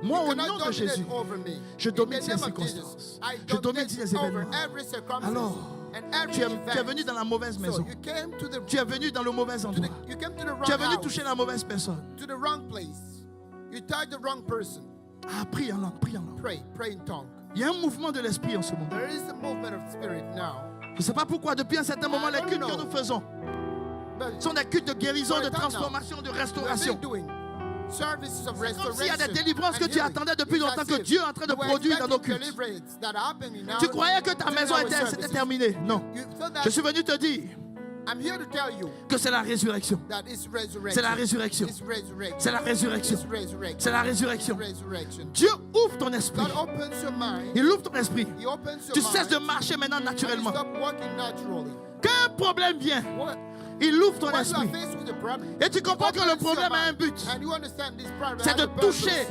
Moi, You au cannot nom de dominate Jésus, over me. je In domine the ces name of circonstances. Jesus, I Je domine dominate ces over événements. every circumstance Alors, and every tu es event. venu dans la mauvaise So maison. you came to the Tu es venu dans le mauvais endroit. you came to the Tu es wrong venu house, toucher la mauvaise personne. to the wrong place. You touched the wrong person. Ah, prie en langue, prie en langue. Pray in tongue. Il y a un mouvement de l'esprit en ce moment. There is a movement of spirit now. Je ne sais pas pourquoi, depuis un certain moment, I les don't cultes que know. nous faisons But sont des cultes de guérison, For de a time now, transformation, de we've restauration. been doing services of C'est comme s'il y a restoration des délivrances que and tu healing. attendais depuis It's longtemps as que if Dieu est en train de you were produire dans nos expecting cultes. deliverance that are happening now Tu croyais que ta during maison our c'était services. terminée. Non. You thought that Je suis venu te dire I'm here to tell you que c'est la résurrection. that it's resurrection. C'est la résurrection. It's resurrection. C'est la résurrection. It's resurrection. C'est la résurrection. Resurrection. Dieu ouvre ton esprit. God opens your mind. Il ouvre ton esprit. He opens your Tu mind. cesses de marcher maintenant And you naturellement. stop walking naturally. Qu'un problème vient, What? il ouvre ton When you are esprit. faced with a problem, Et tu comprends he que le opens your problème a un mind. but. And you understand this problem C'est has de a purpose. toucher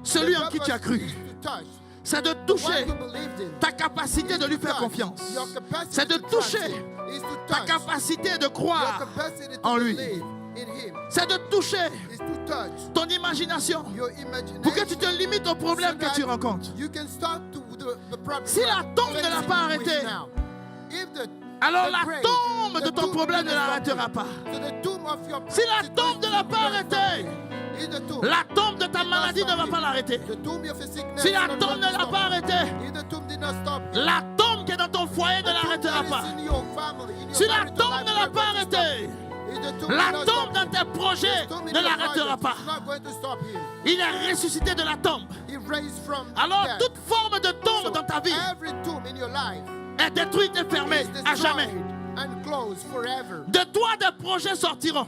celui en The qui tu as purpose cru. is to touch C'est de what toucher you believed in. ta capacité de lui faire confiance. Your capacity C'est de to trust toucher him is to ta touch. capacité de Your croire capacity to en lui. believe in him C'est de toucher is to touch ton imagination your imagination. pour que tu te limites aux problèmes so que tu that rencontres. You can start to the problem. Si la tombe ne l'a pas arrêté, alors la tombe de ton problème ne l'arrêtera pas. Si la tombe ne l'a pas arrêté, la tombe de ta maladie ne va pas l'arrêter. Si la tombe ne l'a pas arrêté, la tombe qui est dans ton foyer ne l'arrêtera pas. Si la tombe ne l'a pas arrêté, la tombe dans tes projets ne l'arrêtera pas. Il est ressuscité de la tombe. Alors toute forme de tombe dans ta vie est détruite et fermée à jamais. De toi des projets sortiront.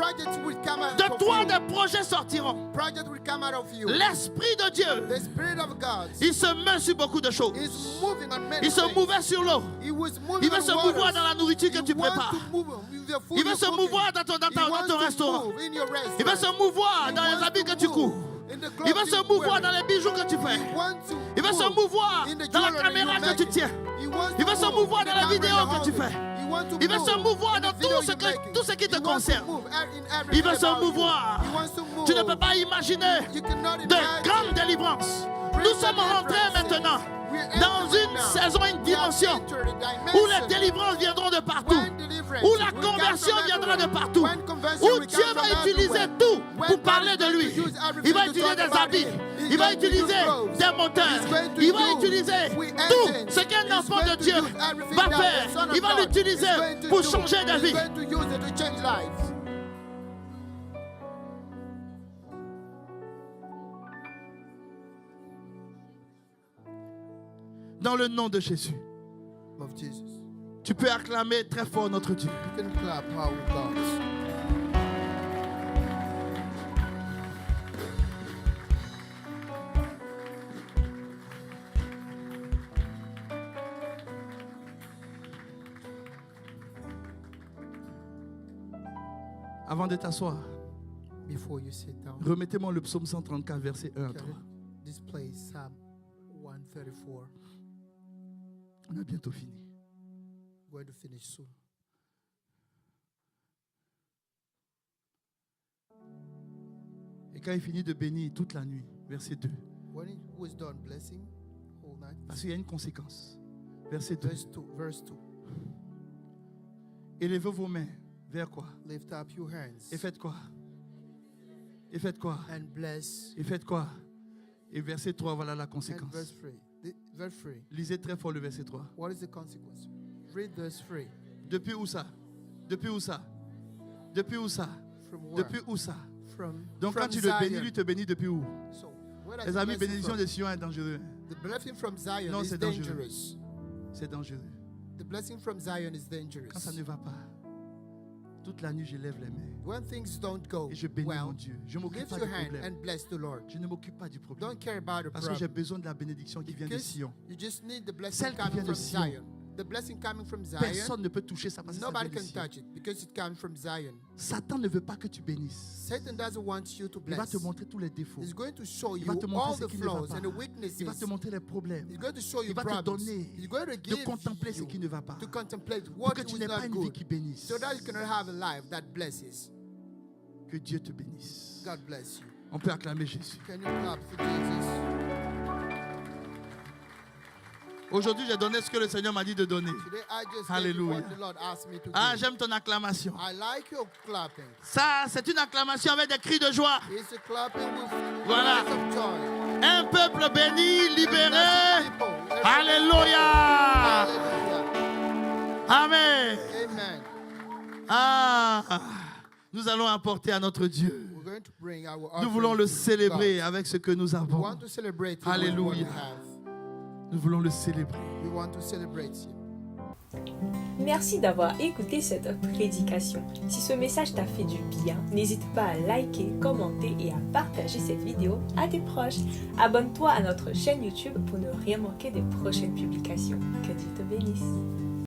Projects will come out De of toi, you. des projets sortiront. Projects will come out of you. L'Esprit de Dieu, The Spirit of God il se met sur beaucoup de choses. is moving on many Il se things. mouvait sur l'eau. He was moving Il veut on se waters. mouvoir dans la nourriture que He tu wants prépares. to move with the food Il veut you're se cooking. mouvoir dans ton He wants to restaurant. move in your restaurant. Il veut se mouvoir He dans les wants habits to que tu move cours. in the Il veut clothes se you mouvoir wear. dans les bijoux que tu fais. He wants to Il veut se move mouvoir in the dans la jewelry caméra you que tu make. tiens. He wants Il to veut se move mouvoir in dans the les camera vidéos you're que tu holding. fais. He wants to Il veut se move mouvoir in dans the video tout ce you're que- making. tout ce qui te He wants to concerne. move in everything Il veut se about you. mouvoir. He wants to move. Tu ne peux pas imaginer You cannot de imagine. grandes délivrances. Nous sommes rentrés maintenant dans une saison, une dimension où les délivrances viendront de partout, où la conversion viendra de partout, où Dieu va utiliser tout pour parler de lui. Il va utiliser des habits, il va utiliser des moteurs, il va utiliser tout ce qu'un enfant de Dieu va faire. Il va l'utiliser pour changer de vie. Dans le nom de Jésus, Of Jesus. tu peux acclamer très fort notre Dieu. You can clap how God. Avant de t'asseoir, Before you sit down, remettez-moi le psaume 134, verset 1 à 3. this place Psalm 134. On a bientôt fini. We're going to finish soon. Et quand il finit de bénir toute la nuit, verset 2. When he was done blessing all night, Parce qu'il y a une conséquence. Verset 2. verse 2. Élevez vos mains vers quoi? Lift up your hands Et faites quoi? Et faites quoi? and bless. Et faites quoi? Et verset 3, voilà la And conséquence. verse 3. Verse 3. Lisez très fort le verset 3. What is the consequence? Read verse 3. Depuis où ça? Depuis où ça? Depuis où ça? From where? Depuis où ça? From, Donc from quand tu le bénis, Zion. lui te bénit depuis où? So, where does Les the amis, blessing bénédiction from? de Sion est dangereux. The blessing from Zion Non, is c'est dangereux. dangerous. C'est dangereux. The blessing from Zion is Quand ça dangerous. ne va pas, toute la nuit, je lève les mains. When things don't go Et je bénis mon well, Dieu. Je ne m'occupe lift pas your du hand problème. and bless the Lord. Je ne m'occupe pas du problème. Don't care about the Parce que j'ai problem. besoin de la bénédiction qui vient de Because Sion. you just need the blessing Celle qui coming vient de from Sion. Zion. The blessing coming from Zion. Personne ne peut toucher ça parce que ça Nobody vient de can Sion. touch it because it comes from Zion. Satan ne veut pas que tu bénisses. Satan doesn't want you to Il va bless. te montrer tous les défauts. He's going to show Il va you te montrer all ce the qui ne va flaws pas. and the Il va weaknesses. te montrer les problèmes. He's going to show you Il va te problems. donner He's going to de give contempler ce you qui ne va pas. to contemplate Pour what que tu was n'aies pas not une vie good, qui bénisse. so that you can have a life that blesses. Que Dieu te bénisse. God bless you. On peut acclamer Jésus. Can you clap for Jesus? Aujourd'hui, j'ai donné ce que le Seigneur m'a dit de donner. Today I just gave you Hallelujah. what the Lord asked me to Ah, do. j'aime ton acclamation. I like your clapping. Ça, c'est une acclamation avec des cris de joie. It's a clapping with Voilà. cries of joy. Un peuple béni, libéré. Blessed people. Alléluia. Hallelujah. Amen. Amen. Ah, nous allons apporter à notre Dieu. We're going to bring our Nous offering voulons le to célébrer God. avec ce que nous We avons. want to celebrate Him with what we Hallelujah. have. Nous voulons le célébrer. We want to celebrate Him. Merci d'avoir écouté cette prédication. Si ce message t'a fait du bien, n'hésite pas à liker, commenter et à partager cette vidéo à tes proches. Abonne-toi à notre chaîne YouTube pour ne rien manquer des prochaines publications. Que Dieu te bénisse.